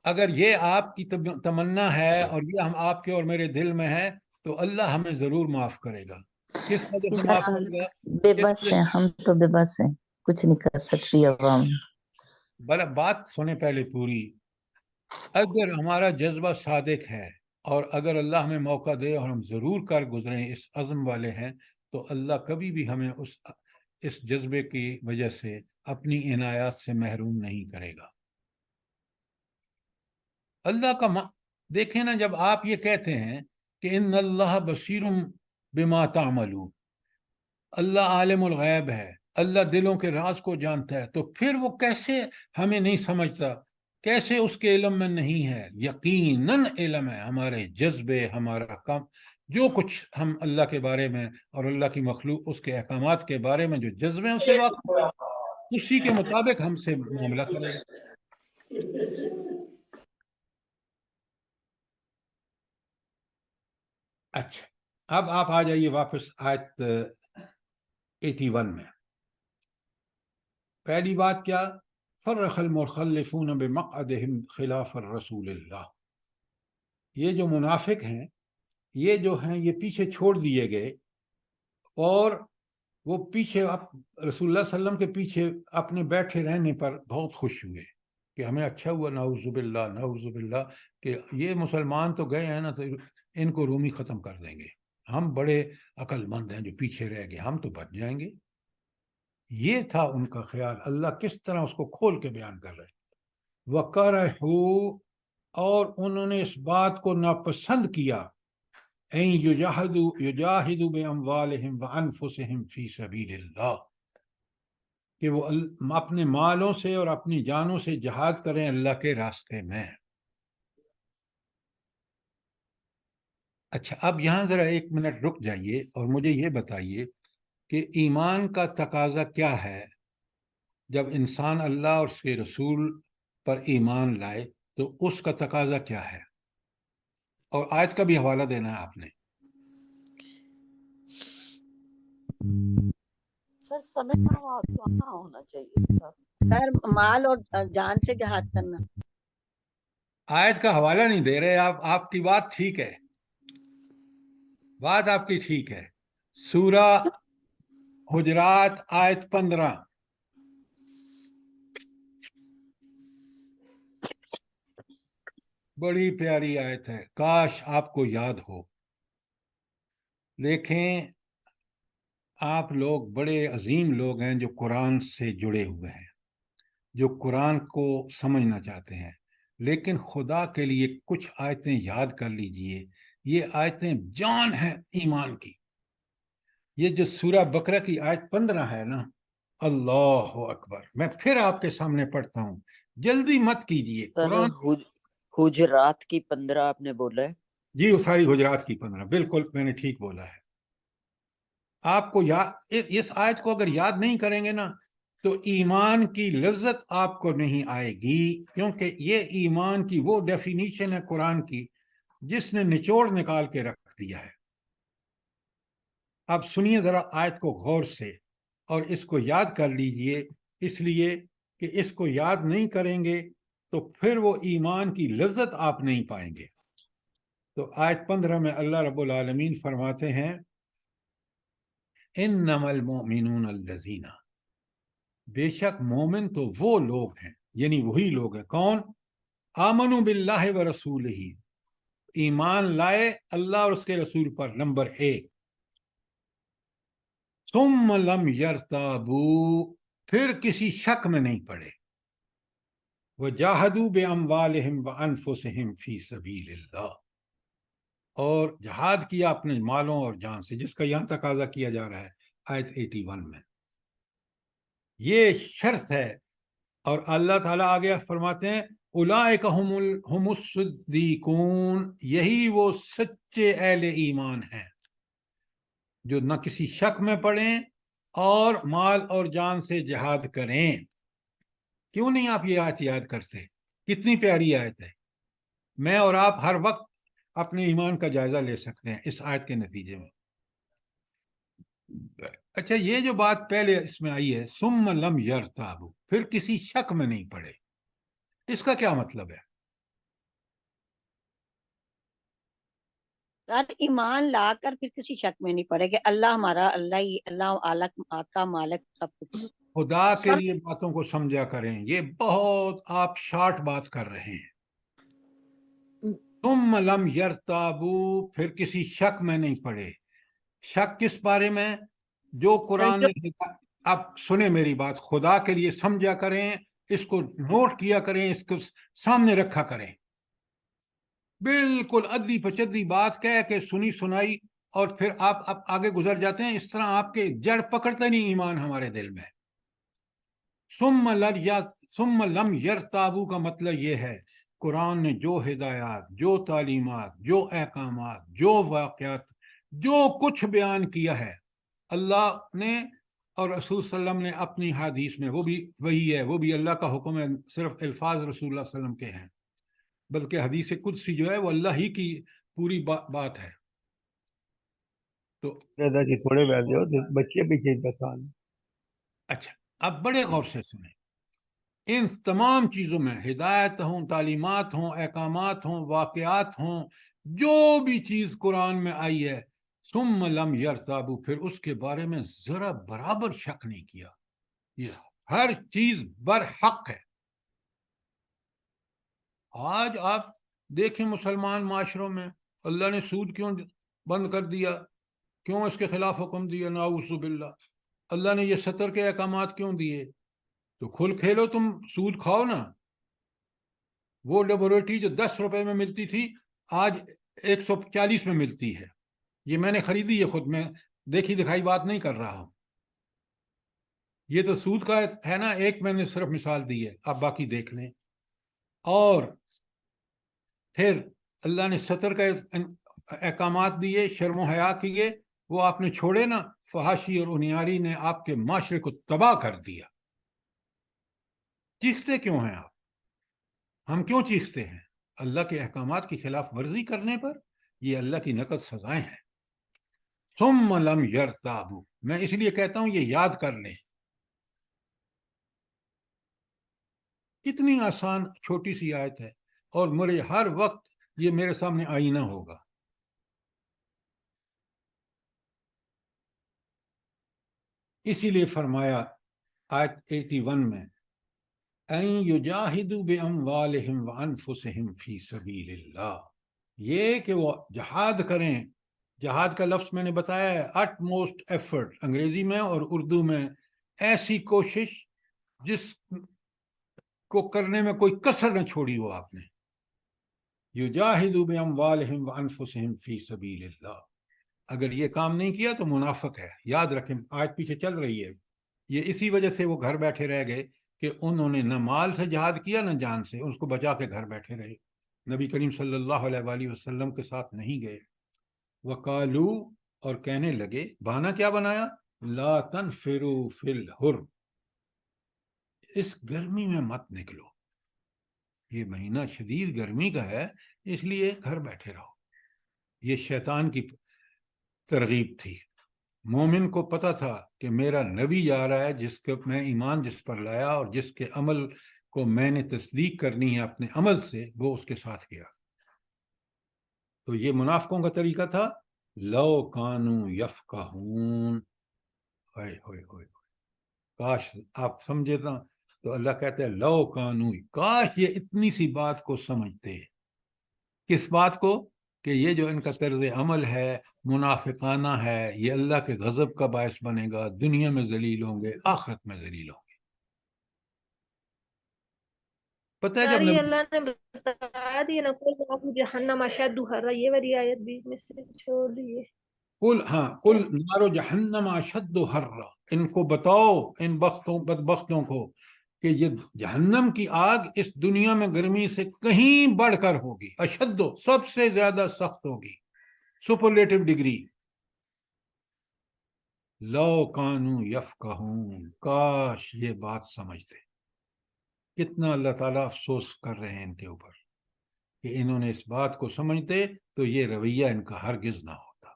اگر یہ آپ کی تمنا ہے اور یہ ہم آپ کے اور میرے دل میں ہے تو اللہ ہمیں ضرور معاف کرے گا. کس وجہ سے معاف کرے گا؟ بے بس ہیں ہم، تو بے بس ہیں، کچھ نہیں کر سکتی عوام. بات سنیں پہلے پوری. اگر ہمارا جذبہ صادق ہے اور اگر اللہ ہمیں موقع دے اور ہم ضرور کر گزریں، اس عزم والے ہیں، تو اللہ کبھی بھی ہمیں اس جذبے کی وجہ سے اپنی عنایات سے محروم نہیں کرے گا. اللہ کا دیکھیں نا، جب آپ یہ کہتے ہیں کہ ان اللہ بصیر بما تعملون، اللہ عالم الغیب ہے، اللہ دلوں کے راز کو جانتا ہے، تو پھر وہ کیسے ہمیں نہیں سمجھتا؟ کیسے اس کے علم میں نہیں ہے؟ یقیناً علم ہے. ہمارے جذبے، ہمارا کام، جو کچھ ہم اللہ کے بارے میں اور اللہ کی مخلوق اس کے احکامات کے بارے میں جو جذبے ہیں اسے واقف ہے، اسی کے مطابق ہم سے معاملہ کرے گا. اچھا، اب آپ آ جائیے واپس آیت 81 میں. پہلی بات کیا؟ فرق المخلفون بمقعدهم خلاف الرسول اللہ. یہ جو منافق ہیں، یہ جو ہیں، یہ پیچھے چھوڑ دیے گئے، اور وہ پیچھے رسول اللہ صلی اللہ علیہ وسلم کے پیچھے اپنے بیٹھے رہنے پر بہت خوش ہوئے کہ ہمیں اچھا ہوا، نعوذ باللہ نعوذ باللہ، کہ یہ مسلمان تو گئے ہیں نا تو ان کو رومی ختم کر دیں گے، ہم بڑے عقل مند ہیں جو پیچھے رہ گئے، ہم تو بچ جائیں گے. یہ تھا ان کا خیال. اللہ کس طرح اس کو کھول کے بیان کر رہے. وَكَرَهُ، اور انہوں نے اس بات کو ناپسند کیا، اَن يُجَاهِدُوا بِأَمْوَالِهِمْ وَأَنفُسِهِمْ فِي سَبِيلِ اللَّهِ، کہ وہ اپنے مالوں سے اور اپنی جانوں سے جہاد کریں اللہ کے راستے میں. اچھا، اب یہاں ذرا 1 منٹ رک جائیے اور مجھے یہ بتائیے کہ ایمان کا تقاضا کیا ہے جب انسان اللہ اور اس کے رسول پر ایمان لائے تو اس کا تقاضا کیا ہے؟ اور آیت کا بھی حوالہ دینا ہے آپ نے. سر سمجھ ہونا چاہیے. سر مال اور جان سے جہاد کرنا. آیت کا حوالہ نہیں دے رہے آپ کی بات ٹھیک ہے، بات آپ کی ٹھیک ہے. سورہ حجرات آیت 15. بڑی پیاری آیت ہے، کاش آپ کو یاد ہو. دیکھیں آپ لوگ بڑے عظیم لوگ ہیں جو قرآن سے جڑے ہوئے ہیں، جو قرآن کو سمجھنا چاہتے ہیں، لیکن خدا کے لیے کچھ آیتیں یاد کر لیجئے. یہ آیتیں جان ہیں ایمان کی. یہ جو سورہ بقرہ کی آیت 15 ہے نا، اللہ اکبر، میں پھر آپ کے سامنے پڑھتا ہوں، جلدی مت کیجئے. سر قرآن حجرات کی 15 آپ نے بولا ہے؟ جی وہ ساری حجرات کی 15، بالکل میں نے ٹھیک بولا ہے. آپ کو اس آیت کو اگر یاد نہیں کریں گے نا تو ایمان کی لذت آپ کو نہیں آئے گی، کیونکہ یہ ایمان کی وہ ڈیفینیشن ہے قرآن کی جس نے نچوڑ نکال کے رکھ دیا ہے. اب سنیے ذرا آیت کو غور سے اور اس کو یاد کر لیجئے، اس لیے کہ اس کو یاد نہیں کریں گے تو پھر وہ ایمان کی لذت آپ نہیں پائیں گے. تو آیت 15 میں اللہ رب العالمین فرماتے ہیں انما المؤمنون الذین، بے شک مومن تو وہ لوگ ہیں، یعنی وہی لوگ ہیں. کون؟ آمنوا باللہ ورسولہ، ایمان لائے اللہ اور اس کے رسول پر. نمبر 1. ثم لم یرتابوا، پھر کسی شک میں نہیں پڑے. وجاہدوا باموالہم وانفسہم فی سبیل اللہ، اور جہاد کیا اپنے مالوں اور جان سے، جس کا یہاں تقاضا کیا جا رہا ہے آیت 81 میں. یہ شرط ہے. اور اللہ تعالیٰ آگے فرماتے ہیں اولئک ہم الصدیقون، یہی وہ سچے اہل ایمان ہیں جو نہ کسی شک میں پڑیں اور مال اور جان سے جہاد کریں. کیوں نہیں آپ یہ آیت یاد کرتے؟ کتنی پیاری آیت ہے. میں اور آپ ہر وقت اپنے ایمان کا جائزہ لے سکتے ہیں اس آیت کے نتیجے میں. اچھا، یہ جو بات پہلے اس میں آئی ہے ثم لم یرتابوا، پھر کسی شک میں نہیں پڑے، اس کا کیا مطلب ہے؟ سر ایمان لا کر پھر کسی شک میں نہیں پڑے کہ اللہ ہمارا اللہ ہی، اللہ آقا مالک سب کچھ. خدا کے لیے باتوں کو سمجھا کریں، یہ بہت آپ شارٹ بات کر رہے ہیں. ثم لم یرتابوا، پھر کسی شک میں نہیں پڑے. شک کس بارے میں؟ جو قرآن نے. اب سنیں میری بات، خدا کے لیے سمجھا کریں، اس کو نوٹ کیا کریں، اس کو سامنے رکھا کریں. بالکل ادلی پچدلی بات کہہ کے سنی سنائی اور پھر آپ اب آگے گزر جاتے ہیں، اس طرح آپ کے جڑ پکڑتا نہیں ایمان ہمارے دل میں. ثم لم یرتابوا کا مطلب یہ ہے قرآن نے جو ہدایات، جو تعلیمات، جو احکامات، جو واقعات، جو کچھ بیان کیا ہے اللہ نے اور رسول صلی اللہ علیہ وسلم نے اپنی حدیث میں، وہ بھی وہی ہے، وہ بھی اللہ کا حکم ہے، صرف الفاظ رسول اللہ صلی اللہ علیہ وسلم کے ہیں، بلکہ حدیث قدسی جو ہے وہ اللہ ہی کی پوری بات ہے. تو دادا جی تھوڑے ویسے ہو بچے بھی چیز بتا لیں. اچھا، اب بڑے غور سے سنیں. ان تمام چیزوں میں ہدایت ہوں، تعلیمات ہوں، احکامات ہوں، واقعات ہوں، جو بھی چیز قرآن میں آئی ہے ثم لم یرتابوا، پھر اس کے بارے میں ذرا برابر شک نہیں کیا. یہ ہر چیز برحق ہے. آج آپ دیکھیں مسلمان معاشروں میں اللہ نے سود کیوں بند کر دیا، کیوں اس کے خلاف حکم دیا، نعوذ باللہ. اللہ نے یہ 70 کے احکامات کیوں دیے؟ تو کھل کھیلو، تم سود کھاؤ نا. وہ لیبوریٹری جو 10 روپے میں ملتی تھی آج 140 میں ملتی ہے. یہ میں نے خریدی ہے خود، میں دیکھی دکھائی بات نہیں کر رہا ہوں. یہ تو سود کا ہے نا، ایک میں نے صرف مثال دی ہے، آپ باقی دیکھ لیں. اور پھر اللہ نے 70 کا احکامات دیے، شرم و حیا کیے، وہ آپ نے چھوڑے نا. فحاشی اور انیاری نے آپ کے معاشرے کو تباہ کر دیا. چیختے کیوں ہیں آپ؟ ہم کیوں چیختے ہیں؟ اللہ کے احکامات کی خلاف ورزی کرنے پر؟ یہ اللہ کی نقد سزائیں ہیں. ثم لم یرتابوا، میں اس لیے کہتا ہوں یہ یاد کر لیں. کتنی آسان چھوٹی سی آیت ہے، اور میرے ہر وقت یہ میرے سامنے آئینہ ہوگا. اسی لیے فرمایا آیت 81 میں ان یجاہدوا باموالہم وانفسہم فی سبیل اللہ، یہ کہ وہ جہاد کریں. جہاد کا لفظ میں نے بتایا ہے اٹ موسٹ ایفرٹ انگریزی میں اور اردو میں، ایسی کوشش جس کو کرنے میں کوئی کسر نہ چھوڑی ہو آپ نے. یجاہدوا باموالہم وانفسہم فی سبیل اللہ. اگر یہ کام نہیں کیا تو منافق ہے. یاد رکھیں آیت پیچھے چل رہی ہے. یہ اسی وجہ سے وہ گھر بیٹھے رہ گئے کہ انہوں نے نہ مال سے جہاد کیا نہ جان سے، اس کو بچا کے گھر بیٹھے رہے. نبی کریم صلی اللہ علیہ وآلہ وسلم کے ساتھ نہیں گئے. وقالو، اور کہنے لگے، بہانہ کیا بنایا؟ لا تنفروا فی الحر، اس گرمی میں مت نکلو، یہ مہینہ شدید گرمی کا ہے، اس لیے گھر بیٹھے رہو. یہ شیطان کی ترغیب تھی. مومن کو پتہ تھا کہ میرا نبی جا رہا ہے جس کے میں ایمان جس پر لایا اور جس کے عمل کو میں نے تصدیق کرنی ہے اپنے عمل سے، وہ اس کے ساتھ گیا. تو یہ منافقوں کا طریقہ تھا. لو کانوا یفقہون، ہائے ہوئے ہوئے، کاش آپ سمجھے نا. تو اللہ کہتے ہیں لو کانوا، کاش یہ اتنی سی بات کو سمجھتے. کس بات کو؟ کہ یہ جو ان کا طرز عمل ہے منافقانہ ہے، یہ اللہ کے غضب کا باعث بنے گا. دنیا میں ذلیل ہوں گے، آخرت میں ذلیل ہوں گے. پتہ ہے جب یہ اللہ نے بتایا دیا نا کوئی جہنم اشد حرا، یہ والی آیت بیچ میں سے چھوڑ دیے. قل نار جہنم اشد حرا، ان کو بتاؤ، ان بدبختوں کو، کہ یہ جہنم کی آگ اس دنیا میں گرمی سے کہیں بڑھ کر ہوگی. اشد، سب سے زیادہ سخت ہوگی، سپرلیٹو ڈگری. لو کانوا یفقہون، کاش یہ بات سمجھتے. کتنا اللہ تعالیٰ افسوس کر رہے ہیں ان کے اوپر کہ انہوں نے اس بات کو سمجھتے تو یہ رویہ ان کا ہرگز نہ ہوتا.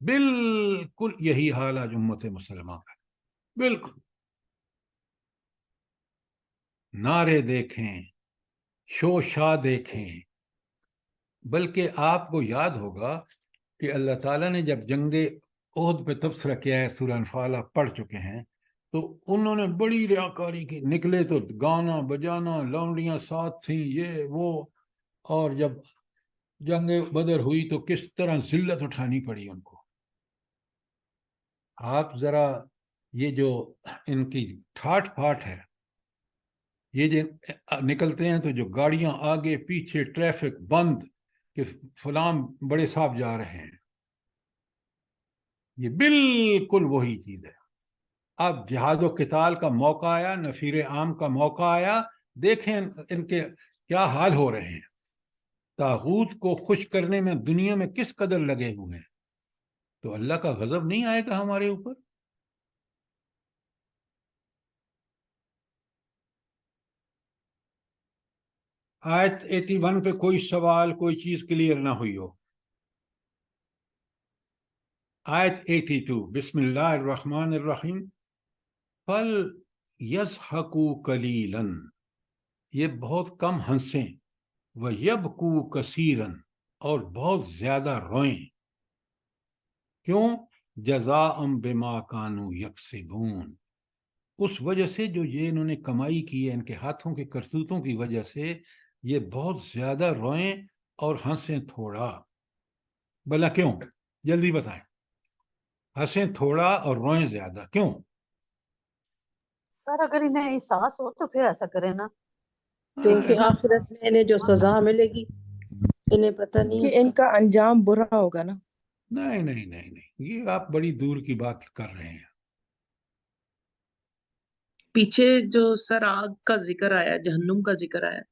بالکل یہی حال آج امت مسلمہ کا. بالکل نعرے دیکھیں، شوشا دیکھیں. بلکہ آپ کو یاد ہوگا کہ اللہ تعالیٰ نے جب جنگ احد پہ تبصرہ کیا ہے، سورہ انفال آپ پڑھ چکے ہیں، تو انہوں نے بڑی ریاکاری کی. نکلے تو گانا بجانا، لونڈیاں ساتھ تھیں، یہ وہ. اور جب جنگ بدر ہوئی تو کس طرح ذلت اٹھانی پڑی ان کو. آپ ذرا یہ جو ان کی ٹھاٹ پھاٹ ہے، یہ جو نکلتے ہیں تو جو گاڑیاں آگے پیچھے، ٹریفک بند، کہ فلاں بڑے صاحب جا رہے ہیں، یہ بالکل وہی چیز ہے. اب جہاد و قتال کا موقع آیا، نفیر عام کا موقع آیا، دیکھیں ان کے کیا حال ہو رہے ہیں. طاغوت کو خوش کرنے میں دنیا میں کس قدر لگے ہوئے ہیں. تو اللہ کا غضب نہیں آئے گا ہمارے اوپر؟ آیت 81 پہ کوئی سوال، کوئی چیز کلیئر نہ ہوئی ہو؟ آیت 82، بسم اللہ الرحمن الرحیم. فَلْيَضْحَكُوا قَلِيلًا، یہ بہت کم ہنسیں. وَيَبْكُوا كَثِيرًا، اور بہت زیادہ روئیں. کیوں؟ جَزَاءً بِمَا كَانُوا يَكْسِبُونَ، اس وجہ سے جو یہ انہوں نے کمائی کی ہے، ان کے ہاتھوں کے کرتوتوں کی وجہ سے یہ بہت زیادہ روئیں اور ہنسیں تھوڑا. بھلا کیوں؟ جلدی بتائیں. ہنسیں تھوڑا اور روئیں زیادہ، کیوں؟ سر اگر انہیں احساس ہو تو پھر ایسا کریں نا، کیونکہ آخرت میں انہیں جو سزا ملے گی انہیں پتہ نہیں کہ اس ان کا انجام برا ہوگا نا. نہیں نہیں نہیں نہیں، یہ آپ بڑی دور کی بات کر رہے ہیں. پیچھے جو سر آگ کا ذکر آیا، جہنم کا ذکر آیا،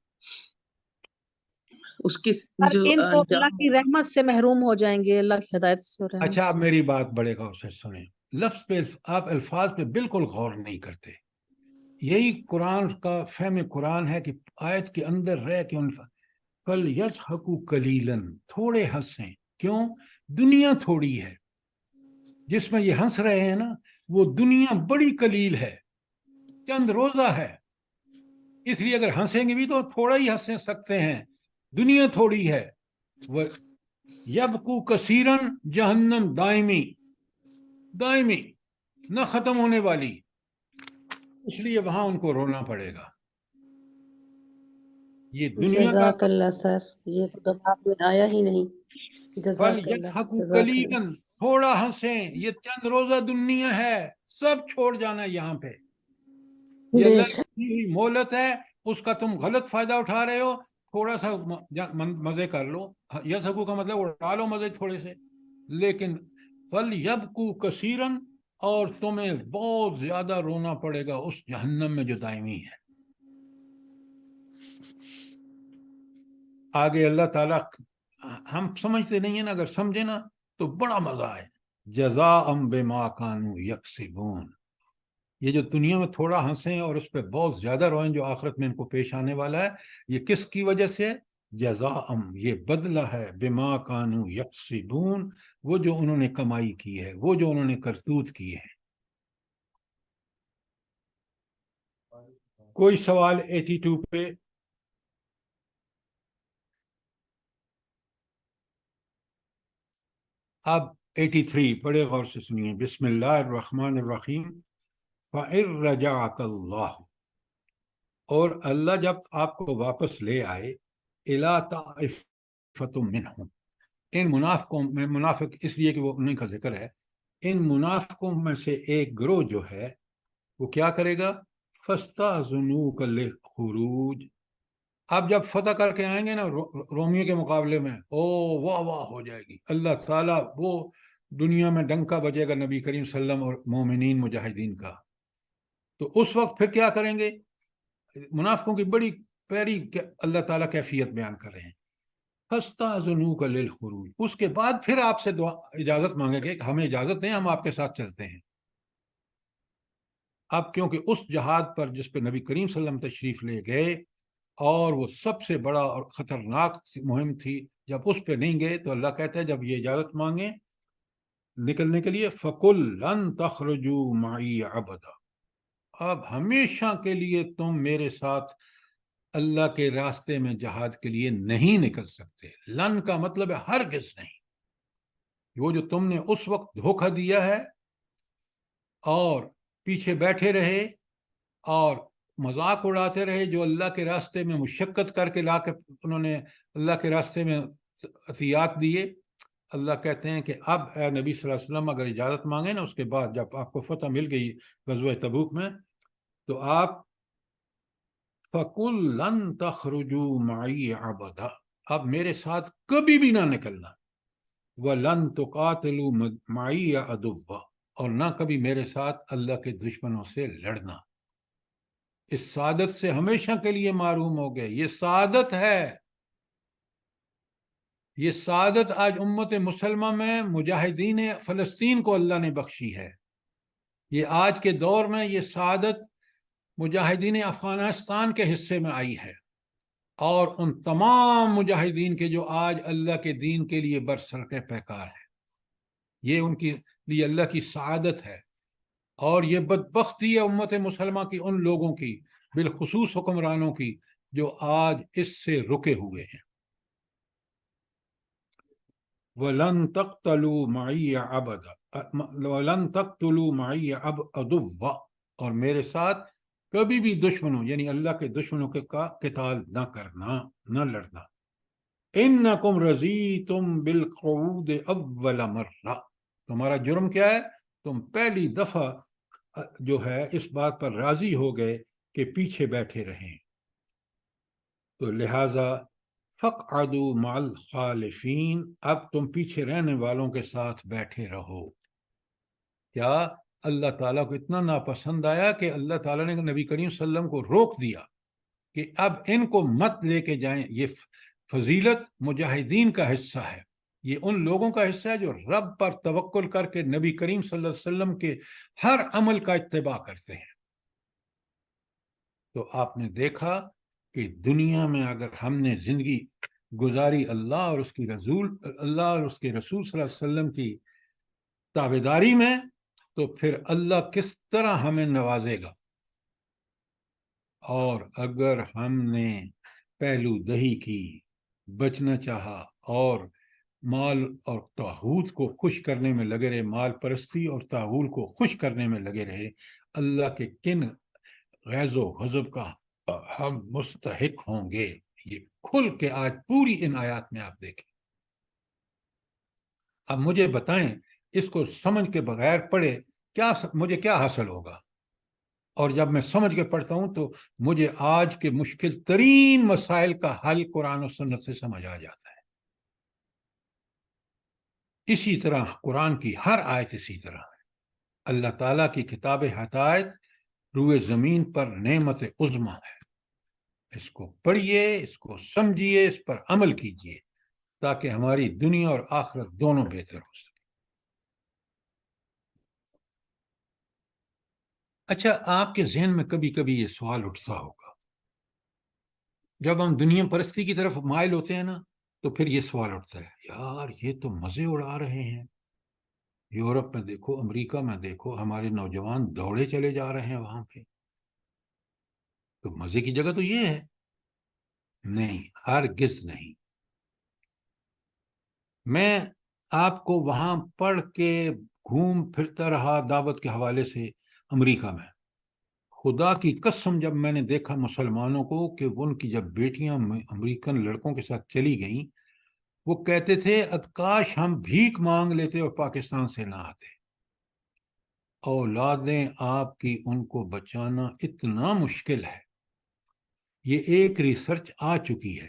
اس کی جو ان تو اللہ انجام، کی رحمت سے محروم ہو جائیں گے، اللہ کی ہدایت سے. اچھا آپ میری بات بڑے غور سے سنیں. لفظ پہ، آپ الفاظ پہ بالکل غور نہیں کرتے. یہی قرآن کا فہم قرآن ہے کہ آیت کے اندر رہ کے ان فَلْيَضْحَكُوا قَلِيلًا، تھوڑے ہنسیں. کیوں؟ دنیا تھوڑی ہے جس میں یہ ہنس رہے ہیں نا، وہ دنیا بڑی قلیل ہے، چند روزہ ہے. اس لیے اگر ہنسیں گے بھی تو تھوڑا ہی ہنس سکتے ہیں، دنیا تھوڑی ہے. وہ یبکو کثیرن جہنم دائمی، دائمی نہ ختم ہونے والی، اس لیے وہاں ان کو رونا پڑے گا. یہ دنیا کا جزاک اللہ سر، یہ تو دماغ میں آیا ہی نہیں. جزاک اللہ، فَلْيَضْحَكُوا جزاک اللہ. قَلِيلًا، تھوڑا ہنسیں، یہ چند روزہ دنیا ہے، سب چھوڑ جانا ہے یہاں پہ. یہ بے اللہ شک. کی دی ہوئی مہلت ہے، اس کا تم غلط فائدہ اٹھا رہے ہو. تھوڑا سا مزے کر لو، یضحکوا کا مطلب اٹھا لو مزے تھوڑے سے، لیکن فَلْيَبْكُوا كَثِيرًا، اور تمہیں بہت زیادہ رونا پڑے گا اس جہنم میں جو دائمی ہے. آگے اللہ تعالیٰ، ہم سمجھتے نہیں ہیں نا، اگر سمجھے نا تو بڑا مزہ ہے. جزاء بما كانوا يكسبون. یہ جو دنیا میں تھوڑا ہنسیں اور اس پہ بہت زیادہ روئیں جو آخرت میں ان کو پیش آنے والا ہے، یہ کس کی وجہ سے؟ جزاء، یہ بدلہ ہے، بما كانوا يكسبون، وہ جو انہوں نے کمائی کی ہے، وہ جو انہوں نے کرتوت کی ہے. کوئی سوال 82 پہ؟ اب 83 بڑے غور سے سنیے. بسم اللہ الرحمن الرحیم. فَإِن رَجَعَكَ اللَّهُ، اور اللہ جب آپ کو واپس لے آئے، إِلَىٰ طَائِفَةٍ مِّنْهُمْ، ان منافقوں میں، منافق اس لیے کہ وہ انہیں کا ذکر ہے، ان منافقوں میں سے ایک گروہ جو ہے وہ کیا کرے گا؟ فَاسْتَأْذَنُوكَ لِلْخُرُوجِ، اب جب فتح کر کے آئیں گے نا رومیوں کے مقابلے میں، او واہ واہ ہو جائے گی. اللہ تعالیٰ وہ دنیا میں ڈنکا بجے گا نبی کریم صلی اللہ علیہ وسلم اور مومنین مجاہدین کا. تو اس وقت پھر کیا کریں گے؟ منافقوں کی بڑی پیاری اللہ تعالیٰ کیفیت بیان کر رہے ہیں. فَاسْتَأْذَنُوكَ لِلْخُرُوجِ، اس کے بعد پھر آپ سے اجازت مانگے گے کہ ہمیں اجازت دیں، ہم آپ کے ساتھ چلتے ہیں. اب کیونکہ اس جہاد پر جس پہ نبی کریم صلی اللہ علیہ وسلم تشریف لے گئے، اور وہ سب سے بڑا اور خطرناک مہم تھی، جب اس پہ نہیں گئے تو اللہ کہتا ہے جب یہ اجازت مانگیں نکلنے کے لیے، فَقُلْ لَن تَخْرُجُوا مَعِيَ أَبَدًا، اب ہمیشہ کے لیے تم میرے ساتھ اللہ کے راستے میں جہاد کے لیے نہیں نکل سکتے. لن کا مطلب ہے ہرگز نہیں. وہ جو تم نے اس وقت دھوکہ دیا ہے اور پیچھے بیٹھے رہے اور مذاق اڑاتے رہے، جو اللہ کے راستے میں مشقت کر کے لا کے انہوں نے اللہ کے راستے میں عطیات دیے، اللہ کہتے ہیں کہ اب اے نبی صلی اللہ علیہ وسلم اگر اجازت مانگے نا، اس کے بعد جب آپ کو فتح مل گئی غزوہ تبوک میں، تو آپ فَقُلْ لَن تَخْرُجُوا مَعِيَ أَبَدًا، اب میرے ساتھ کبھی بھی نہ نکلنا. وَلَن تُقَاتِلُوا مَعِيَ عَدُوًّا، اور نہ کبھی میرے ساتھ اللہ کے دشمنوں سے لڑنا. اس سعادت سے ہمیشہ کے لیے معروم ہو گئے. یہ سعادت ہے، یہ سعادت آج امت مسلمہ میں مجاہدین فلسطین کو اللہ نے بخشی ہے. یہ آج کے دور میں یہ سعادت مجاہدین افغانستان کے حصے میں آئی ہے، اور ان تمام مجاہدین کے جو آج اللہ کے دین کے لیے برسر پیکار ہیں. یہ ان کی لیے اللہ کی سعادت ہے. اور یہ بدبختی ہے امت مسلمہ کی، ان لوگوں کی، بالخصوص حکمرانوں کی، جو آج اس سے رکے ہوئے ہیں. وَلَن تَقْتَلُوا مَعِيَ أَبَدًا، وَلَن تَقْتُلُوا مَعِيَ عَدُوًّا، اور میرے ساتھ کبھی بھی دشمنوں یعنی اللہ کے دشمنوں کے کا قتال نہ کرنا، نہ لڑنا. إِنَّكُمْ رَضِيتُمْ بِالْقُعُودِ أَوَّلَ مَرَّةٍ، تمہارا جرم کیا ہے؟ تم پہلی دفعہ جو ہے اس بات پر راضی ہو گئے کہ پیچھے بیٹھے رہیں. تو لہٰذا فَاقْعُدُوا مَعَ الْخَالِفِينَ، اب تم پیچھے رہنے والوں کے ساتھ بیٹھے رہو. کیا اللہ تعالیٰ کو اتنا ناپسند آیا کہ اللہ تعالیٰ نے نبی کریم صلی اللہ علیہ وسلم کو روک دیا کہ اب ان کو مت لے کے جائیں. یہ فضیلت مجاہدین کا حصہ ہے، یہ ان لوگوں کا حصہ ہے جو رب پر توکل کر کے نبی کریم صلی اللہ علیہ وسلم کے ہر عمل کا اتباع کرتے ہیں. تو آپ نے دیکھا کہ دنیا میں اگر ہم نے زندگی گزاری اللہ اور اس کے رسول صلی اللہ علیہ وسلم کی تابعداری میں، تو پھر اللہ کس طرح ہمیں نوازے گا۔ اور اگر ہم نے پہلو دہی کی، بچنا چاہا اور مال اور طاغوت کو خوش کرنے میں لگے رہے، مال پرستی اور طاغوت کو خوش کرنے میں لگے رہے، اللہ کے کن غیظ و غضب کا ہم مستحق ہوں گے۔ یہ کھل کے آج پوری ان آیات میں آپ دیکھیں۔ اب مجھے بتائیں اس کو سمجھ کے بغیر پڑھے مجھے کیا حاصل ہوگا؟ اور جب میں سمجھ کے پڑھتا ہوں تو مجھے آج کے مشکل ترین مسائل کا حل قرآن و سنت سے سمجھ آ جاتا ہے۔ اسی طرح قرآن کی ہر آیت اسی طرح ہے۔ اللہ تعالیٰ کی کتاب ہدایت روئے زمین پر نعمت عظمی ہے۔ اس کو پڑھیے، اس کو سمجھیے، اس پر عمل کیجیے تاکہ ہماری دنیا اور آخرت دونوں بہتر ہو سکے۔ اچھا، آپ کے ذہن میں کبھی کبھی یہ سوال اٹھتا ہوگا، جب ہم دنیا پرستی کی طرف مائل ہوتے ہیں نا، تو پھر یہ سوال اٹھتا ہے، یار یہ تو مزے اڑا رہے ہیں، یورپ میں دیکھو، امریکہ میں دیکھو، ہمارے نوجوان دوڑے چلے جا رہے ہیں وہاں پہ، تو مزے کی جگہ تو یہ ہے۔ نہیں، ہرگز نہیں۔ میں آپ کو وہاں پڑھ کے گھوم پھرتا رہا دعوت کے حوالے سے امریکہ میں، خدا کی قسم جب میں نے دیکھا مسلمانوں کو کہ ان کی جب بیٹیاں امریکن لڑکوں کے ساتھ چلی گئیں، وہ کہتے تھے کاش ہم بھیک مانگ لیتے اور پاکستان سے نہ آتے۔ اولادیں آپ کی ان کو بچانا اتنا مشکل ہے۔ یہ ایک ریسرچ آ چکی ہے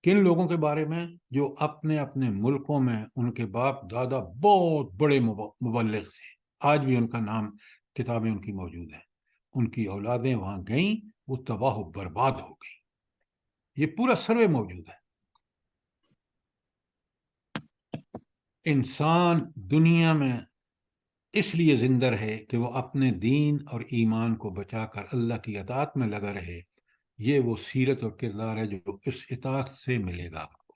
کن لوگوں کے بارے میں جو اپنے اپنے ملکوں میں ان کے باپ دادا بہت بڑے مبلغ تھے، آج بھی ان کا نام کتابیں ان کی موجود ہیں، ان کی اولادیں وہاں گئیں، وہ تباہ و برباد ہو گئی۔ یہ پورا سروے موجود ہے۔ انسان دنیا میں اس لیے زندہ رہے کہ وہ اپنے دین اور ایمان کو بچا کر اللہ کی اطاعت میں لگا رہے۔ یہ وہ سیرت اور کردار ہے جو اس اطاعت سے ملے گا آپ کو۔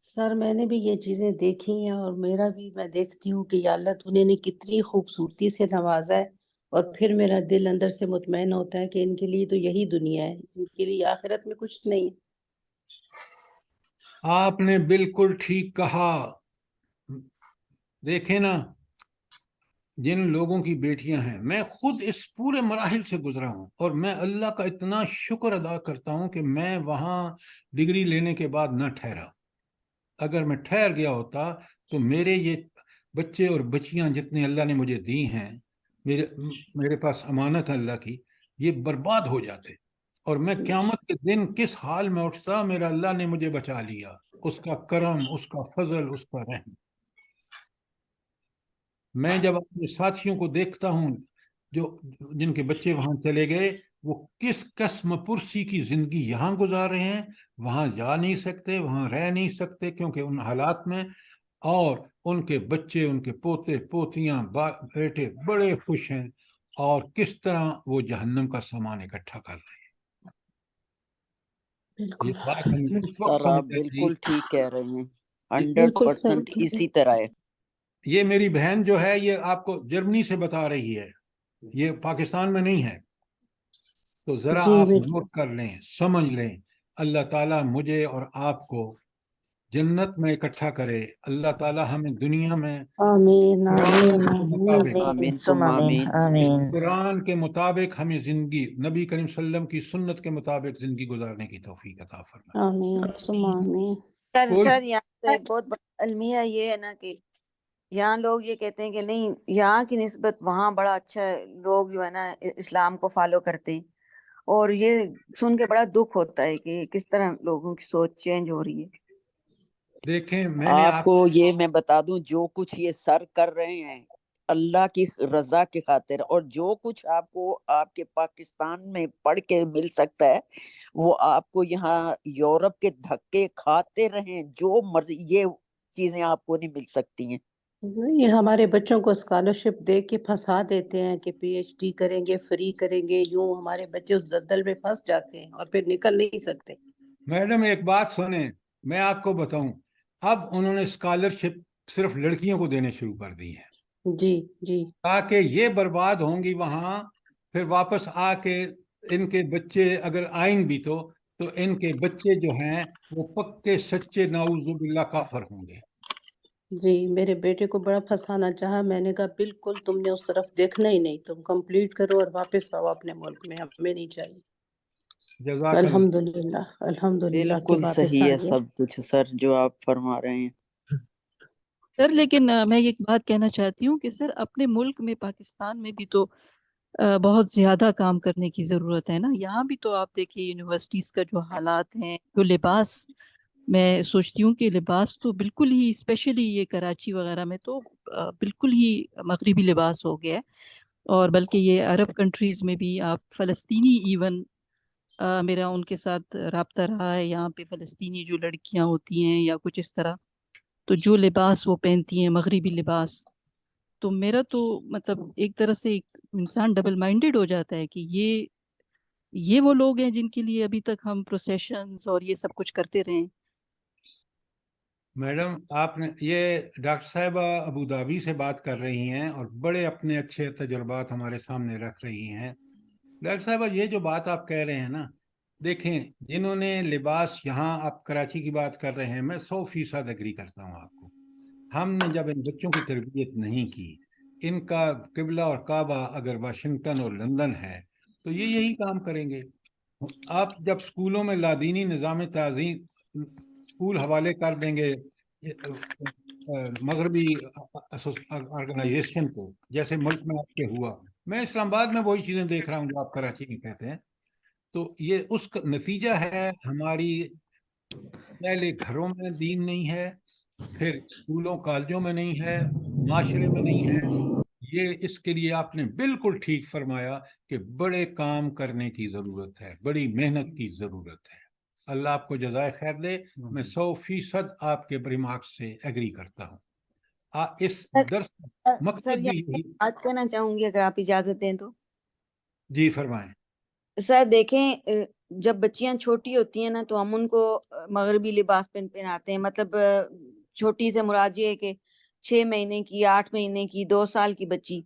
سر میں نے بھی یہ چیزیں دیکھی ہیں، اور میں دیکھتی ہوں کہ یا اللہ تو نے کتنی خوبصورتی سے نوازا ہے، اور پھر میرا دل اندر سے مطمئن ہوتا ہے کہ ان کے لیے تو یہی دنیا ہے، ان کے لیے آخرت میں کچھ نہیں ہے۔ آپ نے بالکل ٹھیک کہا۔ دیکھیں نا، جن لوگوں کی بیٹیاں ہیں، میں خود اس پورے مراحل سے گزرا ہوں، اور میں اللہ کا اتنا شکر ادا کرتا ہوں کہ میں وہاں ڈگری لینے کے بعد نہ ٹھہرا۔ اگر میں ٹھہر گیا ہوتا تو میرے یہ بچے اور بچیاں جتنے اللہ نے مجھے دی ہیں، میرے پاس امانت ہے اللہ کی، یہ برباد ہو جاتے، اور میں قیامت کے دن کس حال میں اٹھتا۔ میرا اللہ نے مجھے بچا لیا، اس کا کرم، اس کا فضل، اس کا رحم۔ میں جب اپنے ساتھیوں کو دیکھتا ہوں جن کے بچے وہاں چلے گئے، وہ کس قسم پرسی کی زندگی یہاں گزار رہے ہیں، وہاں جا نہیں سکتے، وہاں رہ نہیں سکتے کیونکہ ان حالات میں، اور ان کے بچے، ان کے پوتے پوتیاں بیٹے بڑے خوش ہیں، اور کس طرح وہ جہنم کا سامان اکٹھا کر رہے ہیں۔ بالکل یہ بات ہمیں اس وقت سر آپ سمجھ آئی بالکل ٹھیک کہہ رہے ہیں، بالکل صحیح 100% کہہ رہے اسی طرح ہے۔ یہ میری بہن جو ہے، یہ آپ کو جرمنی سے بتا رہی ہے، یہ پاکستان میں نہیں ہے۔ تو ذرا جی آپ بالکل۔ نوٹ کر لیں، سمجھ لیں، اللہ تعالیٰ مجھے اور آپ کو جنت میں اکٹھا کرے۔ اللہ تعالیٰ ہمیں دنیا میں آمین آمین قرآن کے آمین۔ مطابق، آمین ثم ثم آمین آمین۔ اس آمین۔ قرآن کے مطابق ہمیں زندگی، نبی کریم صلی اللہ علیہ وسلم کی سنت کے مطابق زندگی گزارنے کی توفیق عطا فرمائے۔ آمین ثم آمین۔ کوئی سر یہاں پہ ایک بہت بڑا المیہ یہ ہے نا کہ یہاں لوگ یہ کہتے ہیں کہ نہیں، یہاں کی نسبت وہاں بڑا اچھا ہے، لوگ جو ہے نا اسلام کو فالو کرتے ہیں، اور یہ سن کے بڑا دکھ ہوتا ہے کہ کس طرح لوگوں کی سوچ چینج ہو رہی ہے۔ دیکھیں، میں نے آپ کو یہ میں بتا دوں، جو کچھ یہ سر کر رہے ہیں اللہ کی رضا کی خاطر، اور جو کچھ آپ کو آپ کے پاکستان میں پڑھ کے مل سکتا ہے، وہ آپ کو یہاں یورپ کے دھکے کھاتے رہیں جو مرضی، یہ چیزیں آپ کو نہیں مل سکتی ہیں۔ یہ ہمارے بچوں کو اسکالرشپ دے کے پھنسا دیتے ہیں کہ پی ایچ ڈی کریں گے، فری کریں گے، یوں ہمارے بچے اس دلدل میں پھنس جاتے ہیں اور پھر نکل نہیں سکتے۔ میڈم ایک بات سنیں، میں آپ کو بتاؤں، اب انہوں نے اسکالرشپ صرف لڑکیوں کو دینے شروع کر دی ہے جی جی تاکہ یہ برباد ہوں گی وہاں، پھر واپس آ کے ان کے بچے اگر آئیں بھی تو ان کے بچے جو ہیں وہ پکے سچے نعوذ باللہ کافر ہوں گے۔ جی، میرے بیٹے کو بڑا پھنسانا چاہا، میں نے کہا بالکل تم نے اس طرف دیکھنا ہی نہیں، تم کمپلیٹ کرو اور واپس آؤ اپنے ملک میں، ہمیں نہیں چاہیے۔ جزاک اللہ۔ الحمدللہ الحمدللہ کہ بالکل واپس صحیح آ ہے گئے۔ سب کچھ سر جو آپ فرما رہے ہیں۔ سر لیکن میں ایک بات کہنا چاہتی ہوں کہ سر اپنے ملک میں پاکستان میں بھی تو بہت زیادہ کام کرنے کی ضرورت ہے نا۔ یہاں بھی تو آپ دیکھیے یونیورسٹیز کا جو حالات ہیں، جو لباس، میں سوچتی ہوں کہ لباس تو بالکل ہی اسپیشلی یہ کراچی وغیرہ میں تو بالکل ہی مغربی لباس ہو گیا ہے، اور بلکہ یہ عرب کنٹریز میں بھی آپ فلسطینی ایون میرا ان کے ساتھ رابطہ رہا ہے، یہاں پہ فلسطینی جو لڑکیاں ہوتی ہیں یا کچھ اس طرح، تو جو لباس وہ پہنتی ہیں مغربی لباس، تو میرا تو مطلب ایک طرح سے انسان ڈبل مائنڈیڈ ہو جاتا ہے کہ یہ وہ لوگ ہیں جن کے لیے ابھی تک ہم پروسیشنز اور یہ سب کچھ کرتے رہے ہیں۔ میڈم آپ نے یہ ڈاکٹر صاحبہ ابو دھابی سے بات کر رہی ہیں اور بڑے اپنے اچھے تجربات ہمارے سامنے رکھ رہی ہیں۔ ڈاکٹر صاحبہ یہ جو بات آپ کہہ رہے ہیں نا، دیکھیں جنہوں نے لباس، یہاں آپ کراچی کی بات کر رہے ہیں، میں 100% اگری کرتا ہوں آپ کو۔ ہم نے جب ان بچوں کی تربیت نہیں کی، ان کا قبلہ اور کعبہ اگر واشنگٹن اور لندن ہے تو یہ یہی کام کریں گے۔ آپ جب اسکولوں میں لادینی نظام تعظیم اسکول حوالے کر دیں گے مغربی آرگنائزیشن کو، جیسے ملک میں آپ کے ہوا، میں اسلام آباد میں وہی چیزیں دیکھ رہا ہوں جو آپ کراچی میں کہتے ہیں، تو یہ اس کا نتیجہ ہے ہماری پہلے گھروں میں دین نہیں ہے، پھر اسکولوں کالجوں میں نہیں ہے، معاشرے میں نہیں ہے۔ یہ اس کے لیے آپ نے بالکل ٹھیک فرمایا کہ بڑے کام کرنے کی ضرورت ہے، بڑی محنت کی ضرورت ہے۔ اللہ آپ کو جزائے خیر دے، میں 100% آپ کے ریمارکس سے ایگری کرتا ہوں۔ اس درس کا سر مقصد بھی یہاں یہی۔ بات کرنا چاہوں گی اگر آپ اجازت دیں تو۔ جی فرمائیں۔ سر دیکھیں، جب بچیاں چھوٹی ہوتی ہیں نا تو ہم ان کو مغربی لباس پہناتے ہیں، مطلب چھوٹی سے مراد یہ ہے کہ 6 مہینے کی، 8 مہینے کی، 2 سال کی بچی۔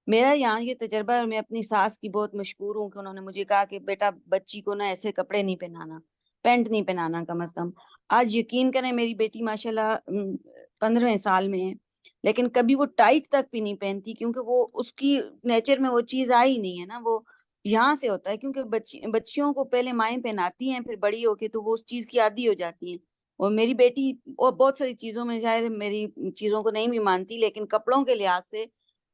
میرا یہاں یہ تجربہ ہے اور میں اپنی ساس کی بہت مشکور ہوں کہ انہوں نے مجھے کہا کہ بیٹا بچی کو نا ایسے کپڑے نہیں پہنانا، پینٹ نہیں پہنانا کم از کم۔ آج یقین کریں میری بیٹی ماشاءاللہ 15ویں سال میں ہے، لیکن کبھی وہ ٹائٹ تک بھی نہیں پہنتی، کیونکہ وہ اس کی نیچر میں وہ چیز آئی نہیں ہے نا، وہ یہاں سے ہوتا ہے، کیونکہ بچیوں کو پہلے مائیں پہناتی ہیں، پھر بڑی ہو کے تو وہ اس چیز کی عادی ہو جاتی ہیں۔ اور میری بیٹی اور بہت ساری چیزوں میں ظاہر میری چیزوں کو نہیں بھی مانتی، لیکن کپڑوں کے لحاظ سے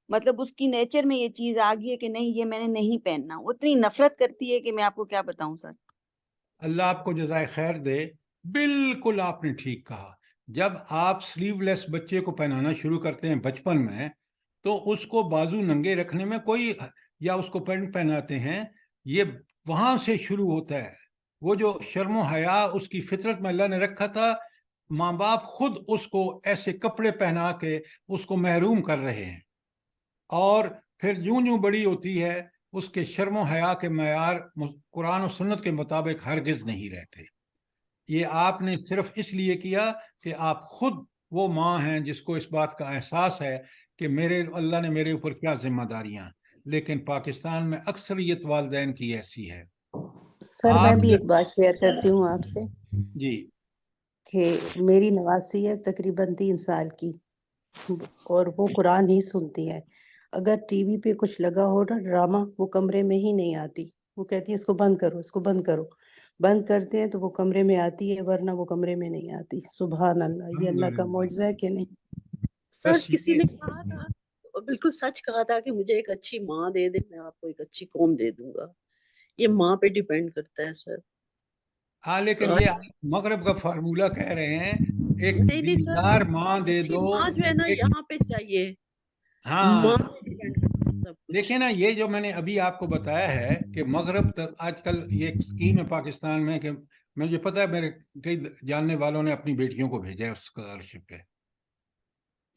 مطلب اس کی نیچر میں یہ چیز آ گئی ہے کہ نہیں یہ میں نے نہیں پہننا، وہ اتنی نفرت کرتی ہے کہ میں آپ کو کیا بتاؤں سر۔ اللہ آپ کو جزائے خیر دے، بالکل آپ نے ٹھیک کہا۔ جب آپ سلیو لیس بچے کو پہنانا شروع کرتے ہیں بچپن میں، تو اس کو بازو ننگے رکھنے میں کوئی، یا اس کو پینٹ پہناتے ہیں، یہ وہاں سے شروع ہوتا ہے۔ وہ جو شرم و حیا اس کی فطرت میں اللہ نے رکھا تھا، ماں باپ خود اس کو ایسے کپڑے پہنا کے اس کو محروم کر رہے ہیں، اور پھر یوں بڑی ہوتی ہے، اس کے شرم و حیا کے معیار قرآن و سنت کے مطابق ہرگز نہیں رہتے۔ یہ آپ نے صرف اس لیے کیا کہ آپ خود وہ ماں ہیں جس کو اس بات کا احساس ہے کہ اللہ نے میرے اوپر کیا ذمہ داریاں، لیکن پاکستان میں اکثریت والدین کی ایسی ہے۔ سر میں آپ بھی ایک بات شیئر کرتی ہوں آپ سے جی کہ میری نواسی ہے تقریباً 3 سال کی، اور وہ قرآن ہی سنتی ہے۔ اگر ٹی وی پہ کچھ لگا ہو نا ڈرامہ، وہ کمرے میں ہی نہیں آتی، وہ کہتی ہے اس کو بند کرو، اس کو بند کرو۔ بند کرتے ہیں تو وہ کمرے میں آتی ہے، ورنہ وہ کمرے میں نہیں آتی۔ سبحان اللہ، یہ اللہ کا الحمدللہ۔ معجزہ ہے کہ نہیں؟ سر بس کسی یہ نے کہا تھا، اور بالکل سچ کہا تھا، کہ مجھے ایک اچھی ماں دے دے، میں آپ کو ایک اچھی قوم دے دوں گا۔ یہ ماں پہ ڈیپینڈ کرتا ہے سر۔ ہاں، لیکن یہ آپ مغرب کا فارمولہ کہہ رہے ہیں، ایک نہیں نہیں سر، دیندار ماں دے اچھی دو، ماں جو ہے نا ایک، یہاں پہ چاہیے، ہاں ماں پہ ڈیپینڈ کرتا ہے سب کچھ۔ دیکھیں نا، یہ جو میں نے ابھی آپ کو بتایا ہے کہ مغرب تک آج کل یہ ایک اسکیم ہے پاکستان میں، کہ مجھے پتا ہے میرے کئی جاننے والوں نے اپنی بیٹیوں کو بھیجا ہے اس اسکالرشپ پہ۔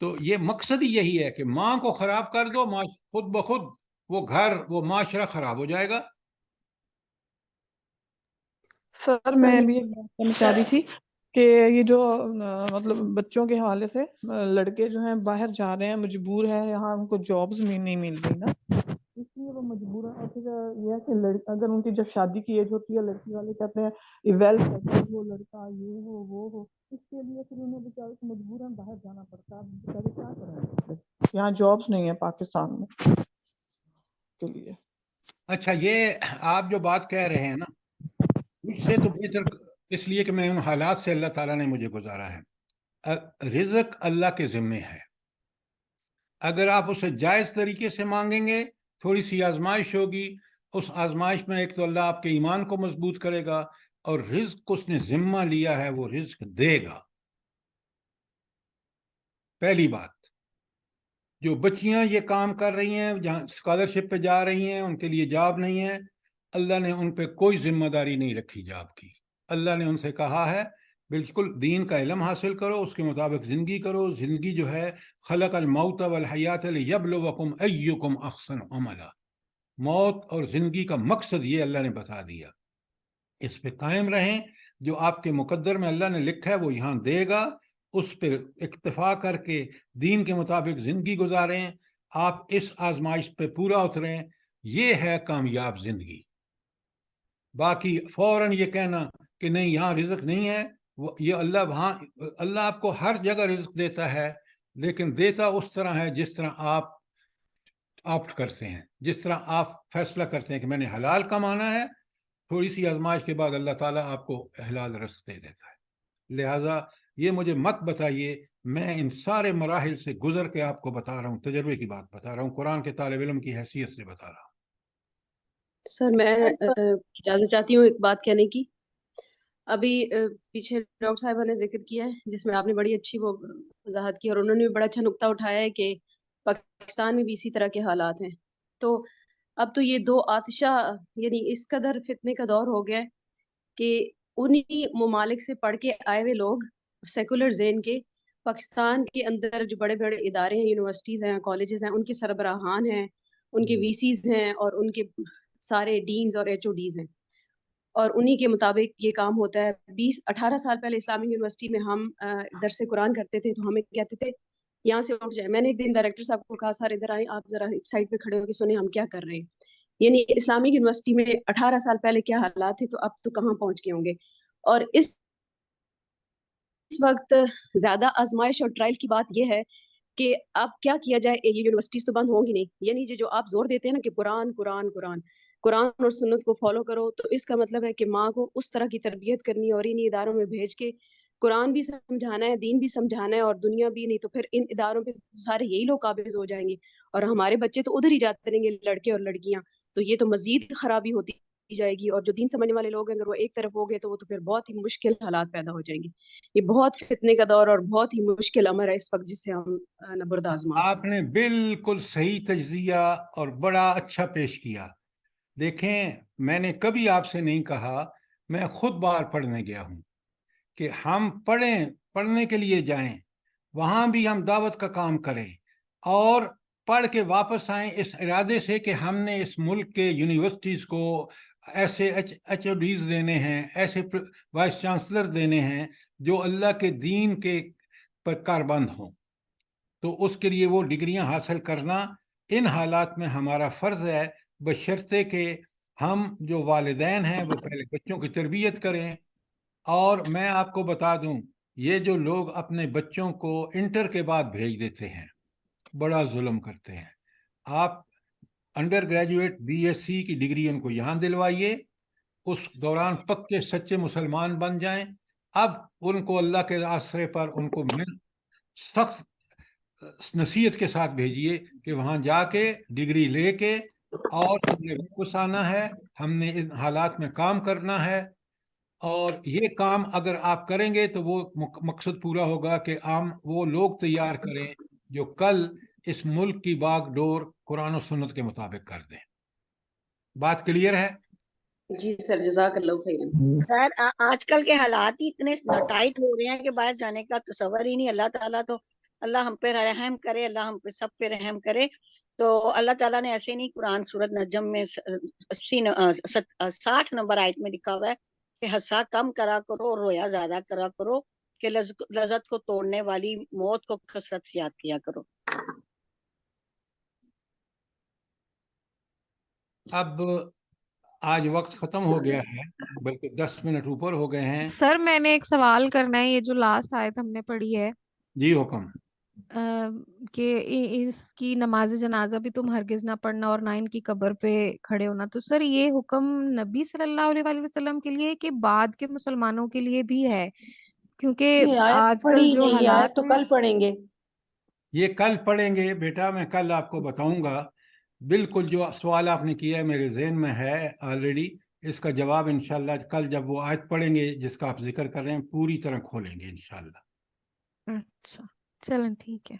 تو یہ مقصد ہی یہی ہے کہ ماں کو خراب کر دو، خود بخود وہ گھر وہ معاشرہ خراب ہو جائے گا. سر میں بھی ایک بات کہنا چاہ رہی تھی کہ یہ جو مطلب بچوں کے حوالے سے لڑکے جو ہیں باہر جا رہے ہیں، مجبور ہے، یہاں ان کو جابز نہیں مل رہی نا، اس لیے وہ مجبور ہیں. اور پھر یہ ہے کہ اگر ان کی جب شادی کی ایج ہوتی ہے، لڑکی والے کہتے ہیں ویل سیٹل ہو لڑکا، یہ ہو وہ ہو، اس کے لیے پھر انہیں بیچارے کو مجبوراً باہر جانا پڑتا ہے. اب بیچارے کیا کریں، یہاں جابز نہیں ہیں پاکستان میں کے لیے. اچھا، یہ آپ جو بات کہہ رہے ہیں نا، مجھ سے تو بہتر اس لیے کہ میں ان حالات سے اللہ تعالیٰ نے مجھے گزارا ہے. رزق اللہ کے ذمے ہے. اگر آپ اسے جائز طریقے سے مانگیں گے، تھوڑی سی آزمائش ہوگی، اس آزمائش میں ایک تو اللہ آپ کے ایمان کو مضبوط کرے گا، اور رزق اس نے ذمہ لیا ہے وہ رزق دے گا. پہلی بات، جو بچیاں یہ کام کر رہی ہیں، جہاں اسکالرشپ پہ جا رہی ہیں، ان کے لیے جاب نہیں ہے، اللہ نے ان پہ کوئی ذمہ داری نہیں رکھی جاب کی. اللہ نے ان سے کہا ہے بالکل دین کا علم حاصل کرو، اس کے مطابق زندگی کرو. زندگی جو ہے خلق الموت والحیات لیبلوکم ایکم احسن عملا، موت اور زندگی کا مقصد یہ اللہ نے بتا دیا. اس پہ قائم رہیں، جو آپ کے مقدر میں اللہ نے لکھا ہے وہ یہاں دے گا، اس پہ اکتفا کر کے دین کے مطابق زندگی گزاریں. آپ اس آزمائش پہ پورا اتریں، یہ ہے کامیاب زندگی. باقی فوراً یہ کہنا کہ نہیں یہاں رزق نہیں ہے، یہ اللہ آپ کو ہر جگہ رزق دیتا ہے، لیکن دیتا اس طرح ہے جس طرح آپ آپٹ کرتے ہیں، جس طرح آپ فیصلہ کرتے ہیں کہ میں نے حلال کمانا ہے. تھوڑی سی آزمائش کے بعد اللہ تعالیٰ آپ کو حلال رزق دے دیتا ہے. لہٰذا یہ مجھے مت بتائیے، میں ان سارے مراحل سے گزر کے آپ کو بتا رہا ہوں، تجربے کی بات بتا رہا ہوں، قرآن کے طالب علم کی حیثیت سے بتا رہا ہوں. سر میں اجازت چاہتی ہوں ایک بات کہنے کی. ابھی پیچھے ڈاکٹر صاحبہ نے ذکر کیا ہے جس میں آپ نے بڑی اچھی وہ وضاحت کی، اور انہوں نے بھی بڑا اچھا نقطہ اٹھایا ہے کہ پاکستان میں بھی اسی طرح کے حالات ہیں. تو اب تو یہ دو آتشہ یعنی اس قدر فتنے کا دور ہو گیا ہے کہ انہی ممالک سے پڑھ کے آئے ہوئے لوگ سیکولر ذہن کے پاکستان کے اندر جو بڑے بڑے ادارے ہیں، یونیورسٹیز ہیں، کالجز ہیں، ان کے سربراہان ہیں، ان کے وی سیز ہیں، اور ان کے سارے ڈینز اور ایچ او ڈیز ہیں، اور انہی کے مطابق یہ کام ہوتا ہے. 18 سال پہلے اسلامک یونیورسٹی میں ہم درس قرآن کرتے تھے تو ہمیں کہتے تھے یہاں سے اٹھ جائے. میں نے ایک دن ڈائریکٹر صاحب کو کہا سر ادھر آئیں، آپ ذرا ایک سائڈ پہ کھڑے ہو کے سنیں ہم کیا کر رہے ہیں. یعنی اسلامک یونیورسٹی میں 18 سال پہلے کیا حالات تھے تو اب تو کہاں پہنچ گئے ہوں گے. اور اس وقت زیادہ آزمائش اور ٹرائل کی بات یہ ہے کہ اب کیا کیا جائے. یہ یونیورسٹیز تو بند ہوں گی نہیں، یعنی جو آپ زور دیتے ہیں نا کہ قرآن قرآن قرآن قرآن اور سنت کو فالو کرو، تو اس کا مطلب ہے کہ ماں کو اس طرح کی تربیت کرنی اور انہی اداروں میں بھیج کے قرآن بھی سمجھانا ہے، دین بھی سمجھانا ہے، اور دنیا بھی. نہیں تو پھر ان اداروں پہ سارے یہی لوگ قابض ہو جائیں گے اور ہمارے بچے تو ادھر ہی جاتے رہیں گے، لڑکے اور لڑکیاں. تو یہ تو مزید خرابی ہوتی جائے گی، اور جو دین سمجھنے والے لوگ ہیں اگر وہ ایک طرف ہو گئے تو وہ تو پھر بہت ہی مشکل حالات پیدا ہو جائیں گے. یہ بہت فتنے کا دور اور بہت ہی مشکل امر ہے اس وقت جس سے ہم نبرد آزما. آپ نے بالکل صحیح تجزیہ اور بڑا اچھا پیش کیا. دیکھیں، میں نے کبھی آپ سے نہیں کہا، میں خود باہر پڑھنے گیا ہوں کہ ہم پڑھنے کے لیے جائیں، وہاں بھی ہم دعوت کا کام کریں اور پڑھ کے واپس آئیں اس ارادے سے کہ ہم نے اس ملک کے یونیورسٹیز کو ایسے ایچ او ڈیز دینے ہیں، ایسے وائس چانسلر دینے ہیں جو اللہ کے دین کے پر کاربند ہوں. تو اس کے لیے وہ ڈگریاں حاصل کرنا ان حالات میں ہمارا فرض ہے، بشرطے کہ ہم جو والدین ہیں وہ پہلے بچوں کی تربیت کریں. اور میں آپ کو بتا دوں، یہ جو لوگ اپنے بچوں کو انٹر کے بعد بھیج دیتے ہیں بڑا ظلم کرتے ہیں. آپ undergraduate B S C کی ڈگری ان کو یہاں دلوائیے، اس دوران پکے سچے مسلمان بن جائیں. اب ان کو اللہ کے آسرے پر ان کو سخت نصیحت کے ساتھ بھیجیے کہ وہاں جا کے ڈگری لے کے اور ہم نے واپس آنا ہے، ہم نے ان حالات میں کام کرنا ہے. اور یہ کام اگر آپ کریں گے تو وہ مقصد پورا ہوگا کہ وہ لوگ تیار کریں جو کل اس ملک کی باغ ڈور قرآن و سنت کے مطابق کر دیں. بات کلیئر ہے؟ جی سر، جزاک اللہ خیر. سر آج کل کے حالات ہی اتنے ٹائٹ ہو رہے ہیں کہ باہر جانے کا تصور ہی نہیں. اللہ تعالیٰ تو اللہ ہم پہ رحم کرے, اللہ ہم پہ سب پہ رحم کرے. تو اللہ تعالیٰ نے ایسے نہیں قرآن سورت نجم میں 60 نمبر آیت میں لکھا ہوا ہے کہ ہنسا کم کرا کرو اور رویا زیادہ کرا کرو, کہ لذت کو توڑنے والی موت کو کثرت سے یاد کیا کرو. اب آج وقت ختم ہو گیا ہے, بلکہ 10 منٹ اوپر ہو گئے ہیں. سر میں نے ایک سوال کرنا ہے. یہ جو لاسٹ آیت ہم نے پڑھی ہے جی حکم. کہ اس کی نماز جنازہ بھی تم ہرگز نہ پڑھنا اور نہ ان کی قبر پہ کھڑے ہونا, تو سر یہ حکم نبی صلی اللہ علیہ وآلہ وسلم کے لیے کہ بعد کے مسلمانوں کے لیے بھی ہے؟ کیونکہ یہ آیت آج کل پڑھی جو نہیں, یہ آیت حالات تو میں کل پڑھیں گے. یہ کل پڑھیں گے بیٹا, میں کل آپ کو بتاؤں گا. بالکل جو سوال آپ نے کیا ہے میرے ذہن میں ہے آلریڈی, اس کا جواب انشاءاللہ کل جب وہ آیت پڑھیں گے جس کا آپ ذکر کر رہے ہیں پوری طرح کھولیں گے انشاءاللہ. اچھا چلیں ٹھیک ہے.